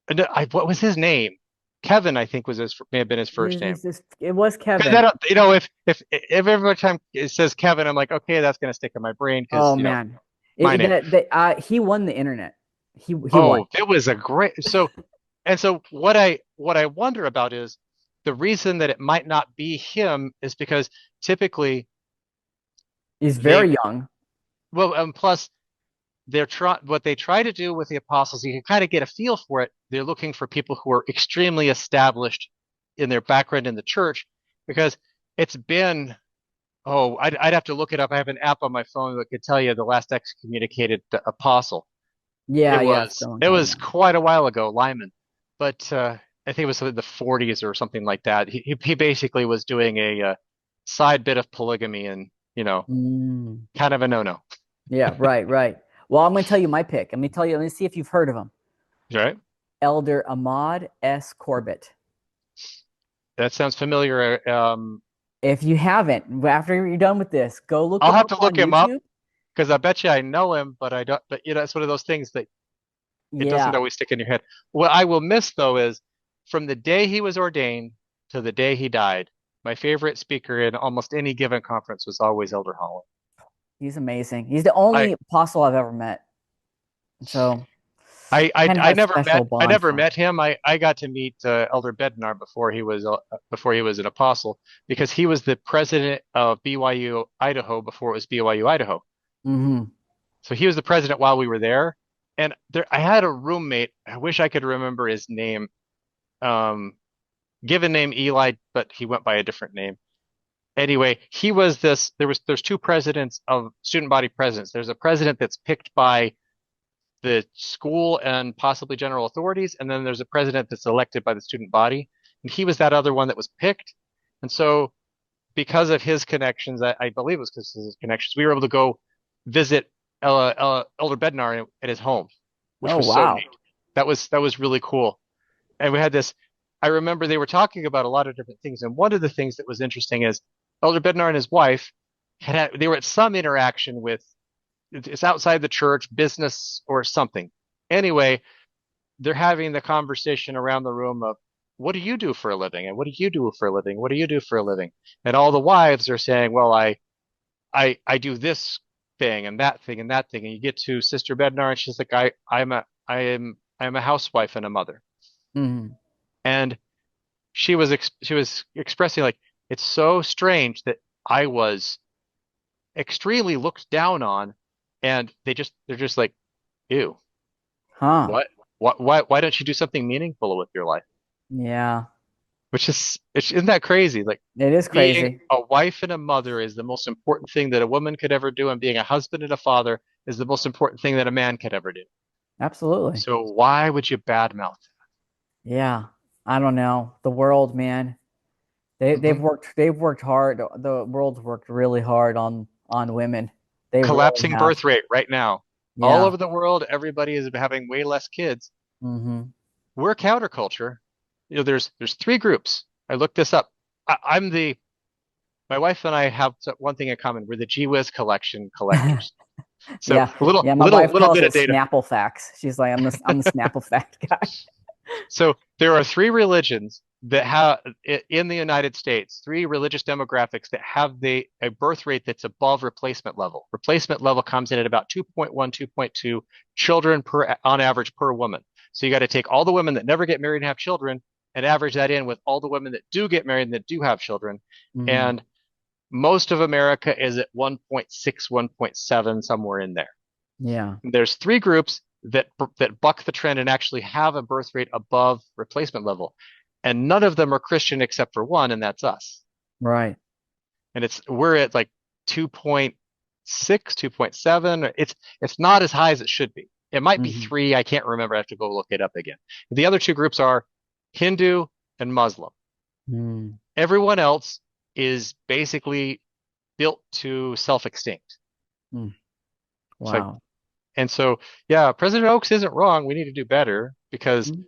And what was his name? Kevin, I think was his may have been his first name. It was Because Kevin. if every time it says Kevin, I'm like, okay, that's gonna stick in my brain because Oh man, my name. he won the internet. He won. Oh, it was a great so what I wonder about is the reason that it might not be him is because typically He's they very young. well plus what they try to do with the apostles, you can kind of get a feel for it. They're looking for people who are extremely established in their background in the church because it's been I'd have to look it up. I have an app on my phone that could tell you the last excommunicated apostle. Yeah, yeah, it's been a long It time was now. quite a while ago, Lyman, but I think it was in the 40s or something like that. He basically was doing a side bit of polygamy and Mm. kind of a no-no, Yeah, right, right. Well, I'm going to tell you my pick. Let me see if you've heard of him. right? Elder Ahmad S. Corbett. That sounds familiar. If you haven't, after you're done with this, go look I'll him have up to on look him up YouTube. because I bet you I know him, but I don't. But it's one of those things that it doesn't Yeah. always stick in your head. What I will miss though is from the day he was ordained to the day he died, my favorite speaker in almost any given conference was always Elder Holland. He's amazing. He's the I only apostle I've ever met. So kind of have a special I bond never for him. met him. I got to meet Elder Bednar before he was an apostle because he was the president of BYU Idaho before it was BYU Idaho. Hmm. So he was the president while we were there. And I had a roommate. I wish I could remember his name. Um, Given name Eli, but he went by a different name. Anyway, he was this. There's two presidents of student body presidents. There's a president that's picked by the school and possibly general authorities, and then there's a president that's elected by the student body. And he was that other one that was picked. And so, because of his connections, I believe it was because of his connections, we were able to go visit Elder Bednar at his home, which Oh, was so wow. neat. That was really cool. And we had this. I remember they were talking about a lot of different things, and one of the things that was interesting is Elder Bednar and his wife they were at some interaction with it's outside the church, business or something. Anyway, they're having the conversation around the room of what do you do for a living? And what do you do for a living? What do you do for a living? And all the wives are saying, well, I do this thing and that thing and that thing. And you get to Sister Bednar and she's like, I'm a housewife and a mother. Hmm. And she was expressing like, it's so strange that I was extremely looked down on and they're just like, ew, Huh. what? Why don't you do something meaningful with your life? Yeah. Which is, isn't that crazy? Like It is being crazy. a wife and a mother is the most important thing that a woman could ever do, and being a husband and a father is the most important thing that a man could ever do. Absolutely. So why would you badmouth? Yeah. I don't know. The world, man. Hmm. They've worked hard. The world's worked really hard on women. They really Collapsing have. birth rate right now. All Yeah. over the world, everybody is having way less kids. Hmm. We're counterculture. There's three groups. I looked this up. I'm the My wife and I have one thing in common. We're the Gee Whiz collection collectors. So Yeah. Yeah. My wife little calls bit it of data. Snapple facts. She's like, I'm the Snapple fact guy. So there are three religions that have in the United States, three religious demographics that have a birth rate that's above replacement level. Replacement level comes in at about 2.1, 2.2 children per on average per woman. So you got to take all the women that never get married and have children and average that in with all the women that do get married and that do have children. Hmm. And Most of America is at 1.6, 1.7, somewhere in there. Yeah. There's three groups that buck the trend and actually have a birth rate above replacement level. And none of them are Christian except for one, and that's us. Right. And we're at like 2.6, 2.7. It's not as high as it should be. It might be Hmm. three. I can't remember. I have to go look it up again. The other two groups are Hindu and Muslim. Mm. Everyone else is basically built to self-extinct. Mm. It's like, Wow. and so, yeah, President Oaks isn't wrong. We need to do better Mm.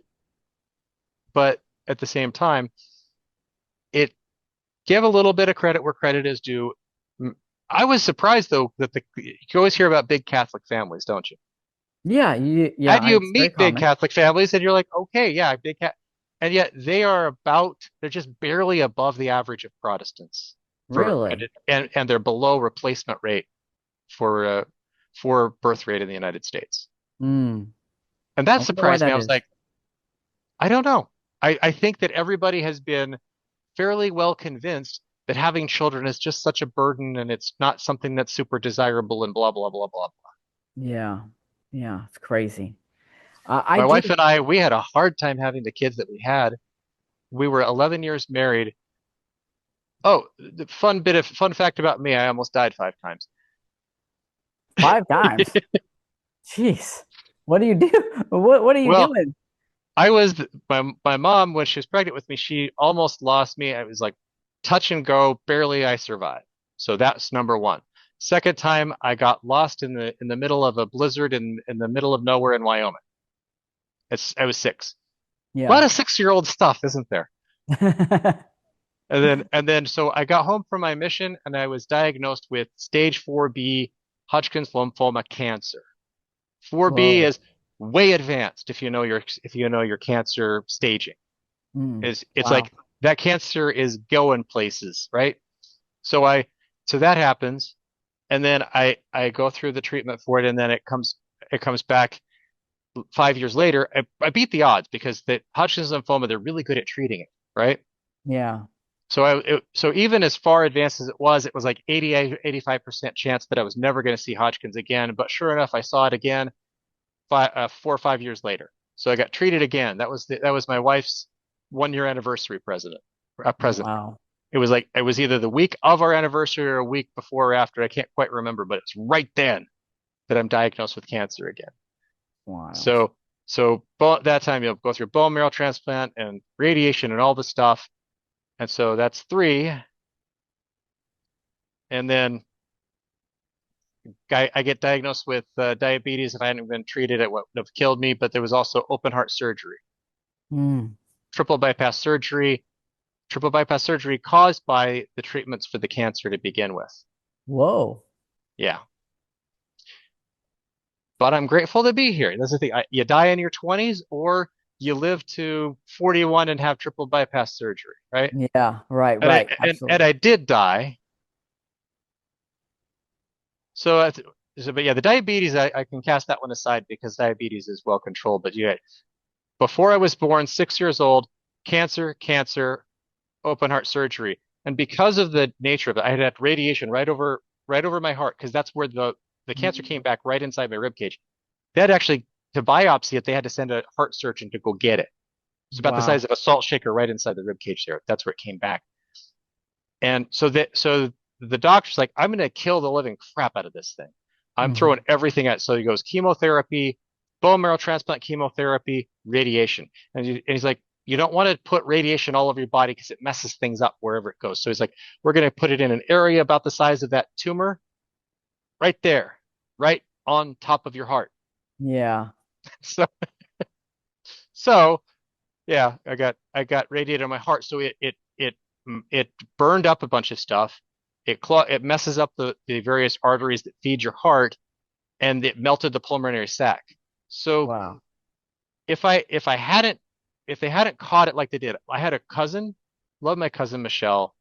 but at the same time, it give a little bit of credit where credit is due. I was surprised though that you always hear about big Catholic families, don't you? Yeah. Yeah. And you It's very meet big common. Catholic families and you're like, okay, yeah, big cat, and yet they're just barely above the average of Protestants Really. and they're below replacement rate for uh, for birth rate in the United States. Mm. And I that wonder why surprised me. I that was is. like, I don't know. I think that everybody has been fairly well convinced that having children is just such a burden and it's not something that's super desirable and blah, blah, blah, blah. Yeah. Yeah. It's crazy. I My do. wife and I, we had a hard time having the kids that we had. We were 11 years married. Oh, the fun fact about me, I almost died 5 times. 5 times. Jeez. What do you do? What are you Well, doing? my mom, when she was pregnant with me, she almost lost me. I was like touch and go, barely I survived. So that's number one. Second time, I got lost in the middle of a blizzard in the middle of nowhere in Wyoming. I was 6. A lot Yeah. of 6-year-old stuff, isn't there? And then so I got home from my mission and I was diagnosed with stage 4B Hodgkin's lymphoma cancer. 4B Whoa. is way advanced if you know your cancer staging. Mm. It's Wow. like that cancer is going places, right? So I so that happens and then I go through the treatment for it and then it comes back 5 years later. I beat the odds because the Hodgkin's lymphoma, they're really good at treating it, right? Yeah. So even as far advanced as it was like 85% chance that I was never going to see Hodgkin's again. But sure enough, I saw it again 4 or 5 years later. So I got treated again. That was my wife's 1 year anniversary present. Wow. It was like it was either the week of our anniversary or a week before or after. I can't quite remember, but it's right then that I'm diagnosed with cancer again. Wild. So that time you'll go through bone marrow transplant and radiation and all the stuff. And so that's three. And then I get diagnosed with diabetes. If I hadn't been treated, it would have killed me. But there was also open heart surgery, Mm. triple bypass surgery, triple bypass surgery caused by the treatments for the cancer to begin with. Whoa. Yeah. But I'm grateful to be here. That's the thing. You die in your 20s or you live to 41 and have triple bypass surgery, right? Yeah. Right. And Right. and Absolutely. I did die. So, but yeah, the diabetes, I can cast that one aside because diabetes is well controlled. But yeah, before I was born, 6 years old, cancer, open heart surgery. And because of the nature of it, I had radiation right over my heart because that's where the cancer Mm. came back right inside my rib cage. They had actually to biopsy it, they had to send a heart surgeon to go get it. It's about the size Wow. of a salt shaker right inside the rib cage there. That's where it came back. And so the doctor's like, I'm gonna kill the living crap out of this thing. I'm Hmm. throwing everything at it. So he goes chemotherapy, bone marrow transplant, chemotherapy, radiation. And he's like, you don't want to put radiation all over your body because it messes things up wherever it goes. So he's like, we're going to put it in an area about the size of that tumor right there, right on top of your heart. Yeah. So, so yeah, I got radiated on my heart. So it burned up a bunch of stuff. It messes up the various arteries that feed your heart, and it melted the pulmonary sac. So Wow. if I hadn't if they hadn't caught it like they did, I had a cousin, love my cousin Michelle,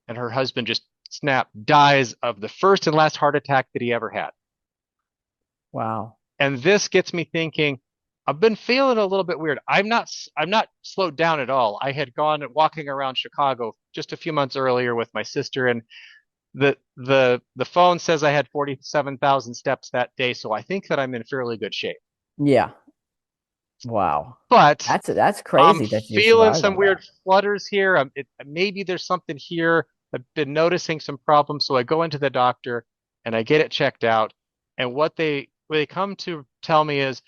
and her husband just snap dies of the first and last heart attack that he ever had. Wow. And this gets me thinking, I've been feeling a little bit weird. I'm not slowed down at all. I had gone walking around Chicago just a few months earlier with my sister, and the phone says I had 47,000 steps that day, so I think that I'm in fairly good shape. Yeah. Wow. But That's I'm crazy that you feeling survived some all that. weird flutters here. Maybe there's something here. I've been noticing some problems, so I go into the doctor and I get it checked out. And what they come to tell me is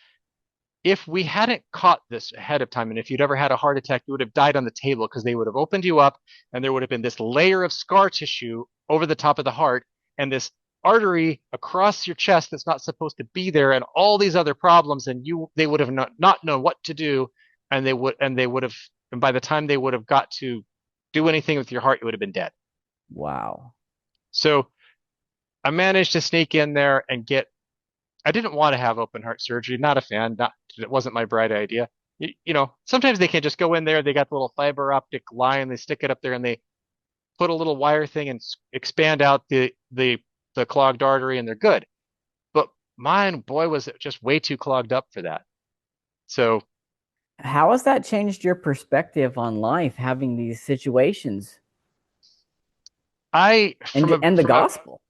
if we hadn't caught this ahead of time, and if you'd ever had a heart attack, you would have died on the table because they would have opened you up and there would have been this layer of scar tissue over the top of the heart and this artery across your chest that's not supposed to be there and all these other problems and they would have not known what to do and they would have and by the time they would have got to do anything with your heart, you would have been dead. Wow. So I managed to sneak in there and get I didn't want to have open heart surgery. Not a fan. Not it wasn't my bright idea. You know, sometimes they can just go in there. They got the little fiber optic line. They stick it up there and they put a little wire thing and expand out the clogged artery, and they're good. But mine, boy, was it just way too clogged up for that. So How has that changed your perspective on life, having these situations I and the gospel?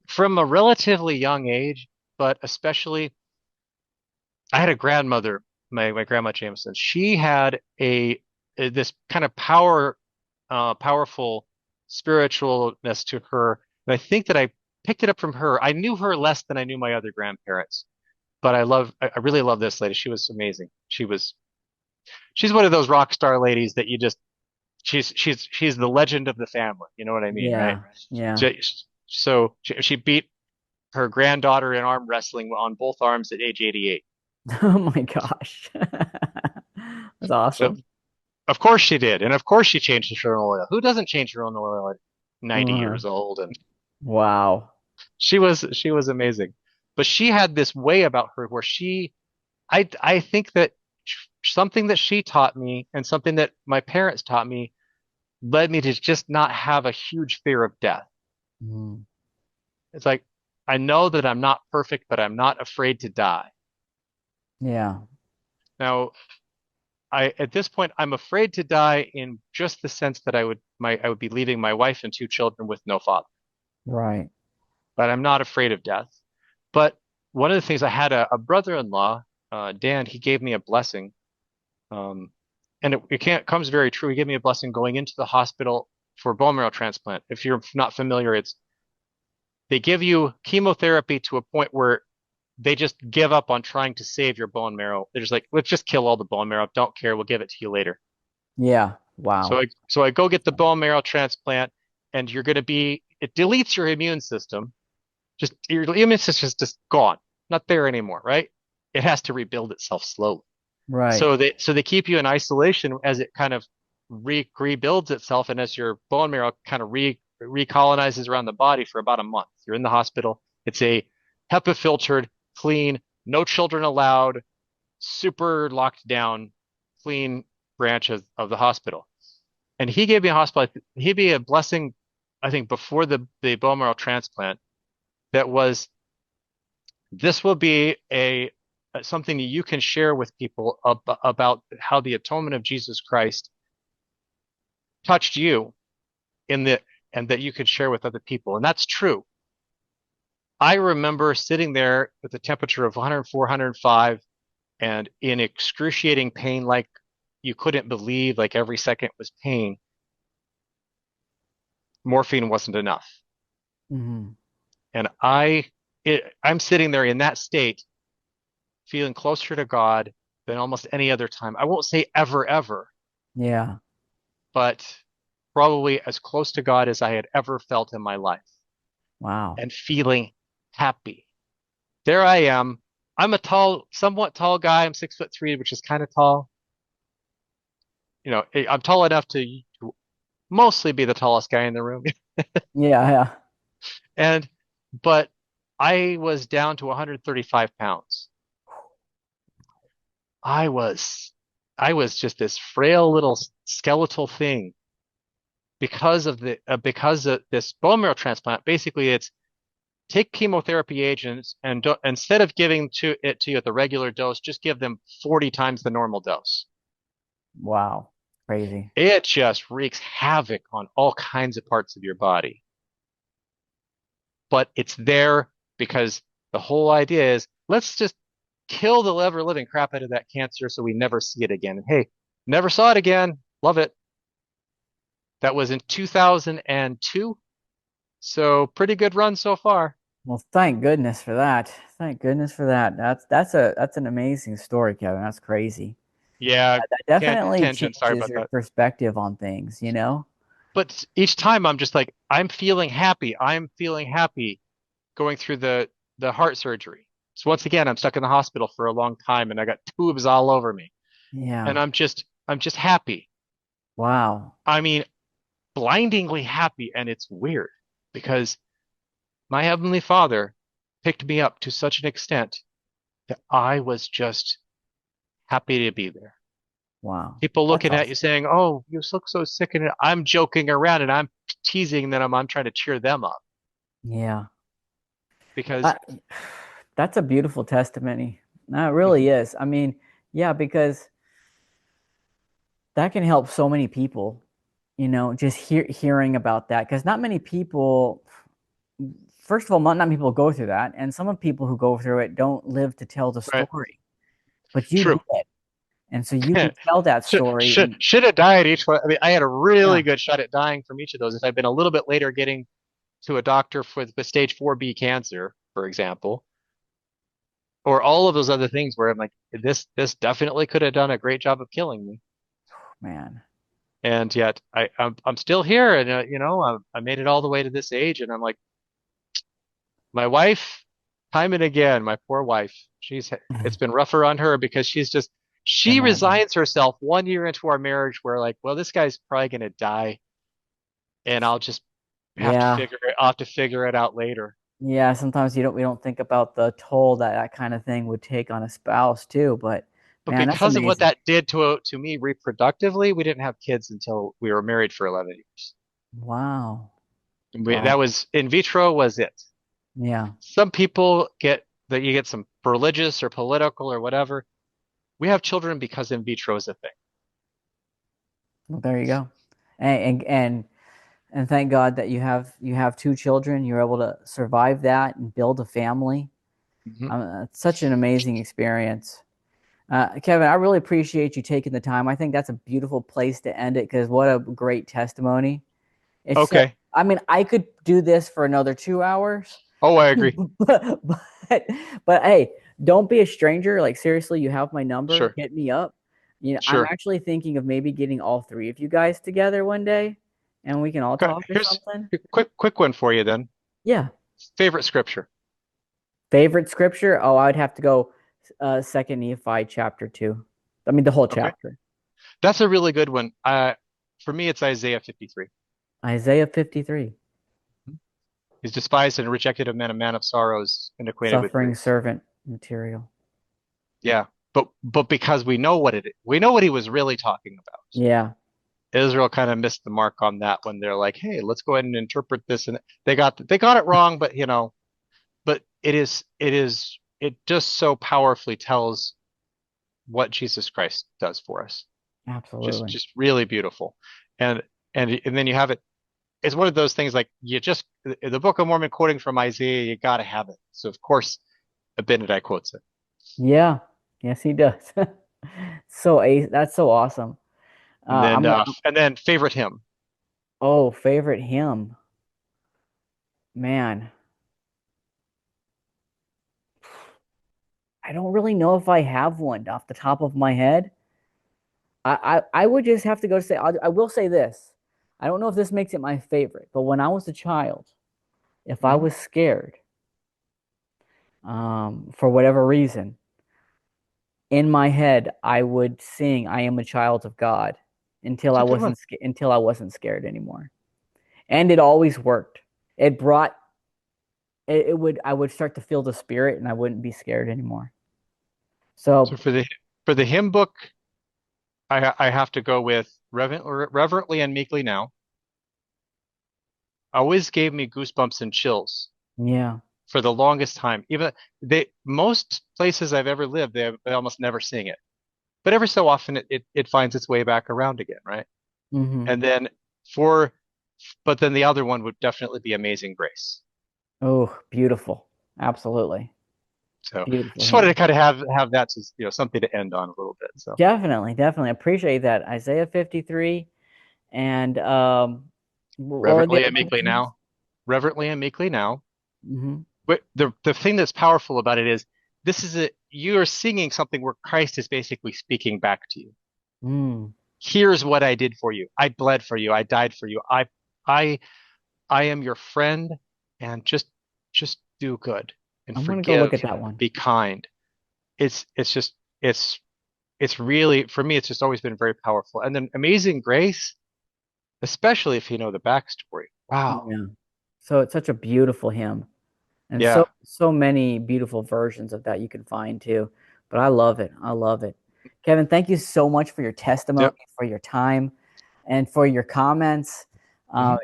from a relatively young age, but especially I had a grandmother, my grandma Jameson. She had a this kind of powerful spiritualness to her. And I think that I picked it up from her. I knew her less than I knew my other grandparents, but I really love this lady. She was amazing. She's one of those rock star ladies that you just, she's the legend of the family. You know what I mean, right? Yeah. Yeah. She, she beat her granddaughter in arm wrestling on both arms at age 88. Oh my gosh. That's So awesome. of course she did. And of course she changed her own oil. Who doesn't change her own oil at 90 Uh, years old? And wow. she was amazing. But she had this way about her where I think that something that she taught me and something that my parents taught me led me to just not have a huge fear of death. Mm, It's like I know that I'm not perfect, but I'm not afraid to die. yeah. Now, I at this point I'm afraid to die in just the sense that I would be leaving my wife and two children with no father. Right. But I'm not afraid of death. But one of the things I had a brother-in-law, Dan, he gave me a blessing. Um, and it can't comes very true. He gave me a blessing going into the hospital for bone marrow transplant. If you're not familiar, it's they give you chemotherapy to a point where they just give up on trying to save your bone marrow. They're just like, let's just kill all the bone marrow. Don't care. We'll give it to you later. Yeah. Wow. So I go get the bone marrow transplant, and you're going to be it deletes your immune system. Just your immune system is just gone, not there anymore, right? It has to rebuild itself slowly. Right. So they keep you in isolation as it kind of rebuilds itself, and as your bone marrow kind of recolonizes around the body for about a month. You're in the hospital. It's a HEPA filtered, clean, no children allowed, super locked down, clean branch of the hospital. And he gave me a hospital. He gave me a blessing, I think, before the bone marrow transplant. That was this will be a something that you can share with people about how the atonement of Jesus Christ touched you in the and that you could share with other people. And that's true. I remember sitting there with a temperature of 104, 105 and in excruciating pain like you couldn't believe, like every second was pain. Morphine wasn't enough. Hmm. And I'm sitting there in that state feeling closer to God than almost any other time. I won't say ever, ever, Yeah. but probably as close to God as I had ever felt in my life Wow. and feeling happy. There I am. I'm a somewhat tall guy. I'm 6'3", which is kind of tall. You know, I'm tall enough to mostly be the tallest guy in the room. Yeah. Yeah. And, but I was down to 135 pounds. I was, I was just this frail little skeletal thing because of this bone marrow transplant. Basically, it's take chemotherapy agents and instead of giving it to you at the regular dose, just give them 40 times the normal dose. Wow. Crazy. It just wreaks havoc on all kinds of parts of your body. but it's there because the whole idea is let's just kill the ever living crap out of that cancer so we never see it again. And hey, never saw it again. Love it. That was in 2002. So pretty good run so far. Well, thank goodness for that. Thank goodness for that. That's an amazing story, Kevin. That's crazy. Yeah, That definitely tangent. Sorry changes about your that. perspective on things, you know? But each time I'm just like, I'm feeling happy. I'm feeling happy going through the heart surgery. So once again, I'm stuck in the hospital for a long time and I got tubes all over me. And Yeah. I'm just happy. Wow. I mean, blindingly happy. And it's weird because my Heavenly Father picked me up to such an extent that I was just happy to be there. Wow. People That's looking at you awesome. saying, "Oh, you look so sick," and I'm joking around and I'm teasing them. I'm trying to cheer them up Yeah. because That, that's a beautiful testimony. That really Mhm. is. I mean, yeah, because that can help so many people, you know, just hearing about that. Because not many people, first of all, not many people go through that. And some of the people who go through it don't live to tell the Right, story, but you true. did. And so you can tell that story. And Should have died each one. I mean, I had a yeah, really good shot at dying from each of those. If I'd been a little bit later getting to a doctor with stage 4B cancer, for example, or all of those other things where I'm like, this definitely could have done a great job of killing me. man. And yet I'm still here, and I made it all the way to this age, and I'm like, my wife, time and again, my poor wife, it's been rougher on her because she Imagine. resigns herself 1 year into our marriage where like, well, this guy's probably gonna die, and I'll just Yeah. I'll have to figure it out later. Yeah, sometimes we don't think about the toll that that kind of thing would take on a spouse too, but But man, that's because of what amazing. that did to me reproductively, we didn't have kids until we were married for 11 years. Wow. That Wow. was in vitro was it. Yeah. Some people get that you get some religious or political or whatever. We have children because in vitro is a thing. Well, there you go. And thank God that you have two children. You're able to survive that and build a family. Hmm. It's such an amazing experience. Kevin, I really appreciate you taking the time. I think that's a beautiful place to end it because what a great testimony. Except, Okay. I mean, I could do this for another 2 hours, Oh, I agree. but, but, but hey, don't be a stranger. Like, seriously, you have my number. Sure. Hit me up. You know, I'm Sure. actually thinking of maybe getting all three of you guys together one day and we can all Okay. talk or Here's something. a quick one for you then. Yeah. Favorite scripture. Favorite scripture? Oh, I would have to go Second Nephi chapter 2. I mean, the whole Okay. chapter. That's a really good one. For me, it's Isaiah 53. Isaiah 53. He's despised and rejected of men, a man of sorrows and acquainted with Suffering grief. servant material. Yeah. But because we know what he was really talking about. Yeah, Israel kind of missed the mark on that when they're like, "Hey, let's go ahead and interpret this," and they got it wrong. But but it just so powerfully tells what Jesus Christ does for us. absolutely. Just really beautiful, and and then you have it. It's one of those things like you just the Book of Mormon quoting from Isaiah, you got to have it. So of course, Abinadi quotes it, Yeah. Yes, he does. That's so awesome. I'm and then favorite hymn. oh, favorite hymn. Man, I don't really know if I have one off the top of my head. I would just have to go say I will say this. I don't know if this makes it my favorite, but when I was a child, if I Hmm. was scared, for whatever reason, in my head, I would sing "I am a child of God" It's a good one. until I wasn't scared anymore, and it always worked. It brought it would I would start to feel the spirit, and I wouldn't be scared anymore. So So for the hymn book, I have to go with reverently and meekly now. Always gave me goosebumps and chills yeah, for the longest time. Even they most places I've ever lived, they almost never sing it. But every so often it finds its way back around again, right? hmm And then for but then the other one would definitely be Amazing Grace. Oh, beautiful. Absolutely. So Beautiful just wanted to hymn. kind of have that to, something to end on a little bit. So Definitely, definitely. Appreciate that. Isaiah 53 and or the reverently other and one meekly that you used? now, reverently and meekly now. Mm-hmm. But the thing that's powerful about it is this is you are singing something where Christ is basically speaking back to you. Mm. Here's what I did for you. I bled for you. I died for you. I I am your friend, and just do good and I'm gonna go look forgive at that and one. be kind. It's just it's really, for me, it's just always been very powerful. And then Amazing Grace, especially if you know the backstory. Wow. Yeah. So it's such a beautiful hymn. And Yeah. so many beautiful versions of that you can find too. But I love it. I love it. Kevin, thank you so much for your testimony, Yep. for your time, and for your comments. Hmm.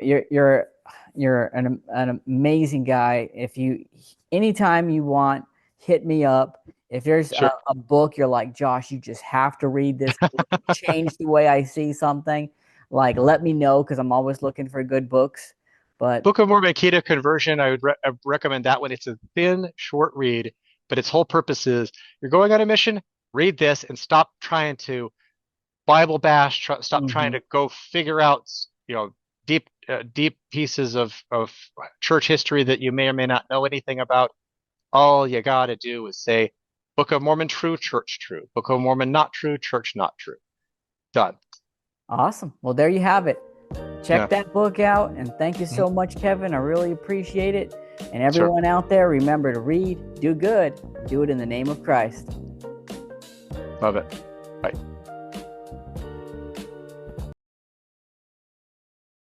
You're an amazing guy. If you anytime you want, hit me up. If there's Sure. a book you're like, Josh, you just have to read this. It changed the way I see something. Like, let me know because I'm always looking for good books. But Book of Mormon Key to Conversion, I recommend that one. It's a thin, short read, but its whole purpose is you're going on a mission, read this and stop trying to Bible bash, stop trying mhm. to go figure out, deep pieces of church history that you may or may not know anything about. All you got to do is say, Book of Mormon true, church true. Book of Mormon not true, church not true. Done. Awesome. Well, there you have it. Check Yeah. that book out. And thank you Mhm. so much, Kevin. I really appreciate it. And Sure. everyone out there, remember to read, do good, do it in the name of Christ. Love it. Bye.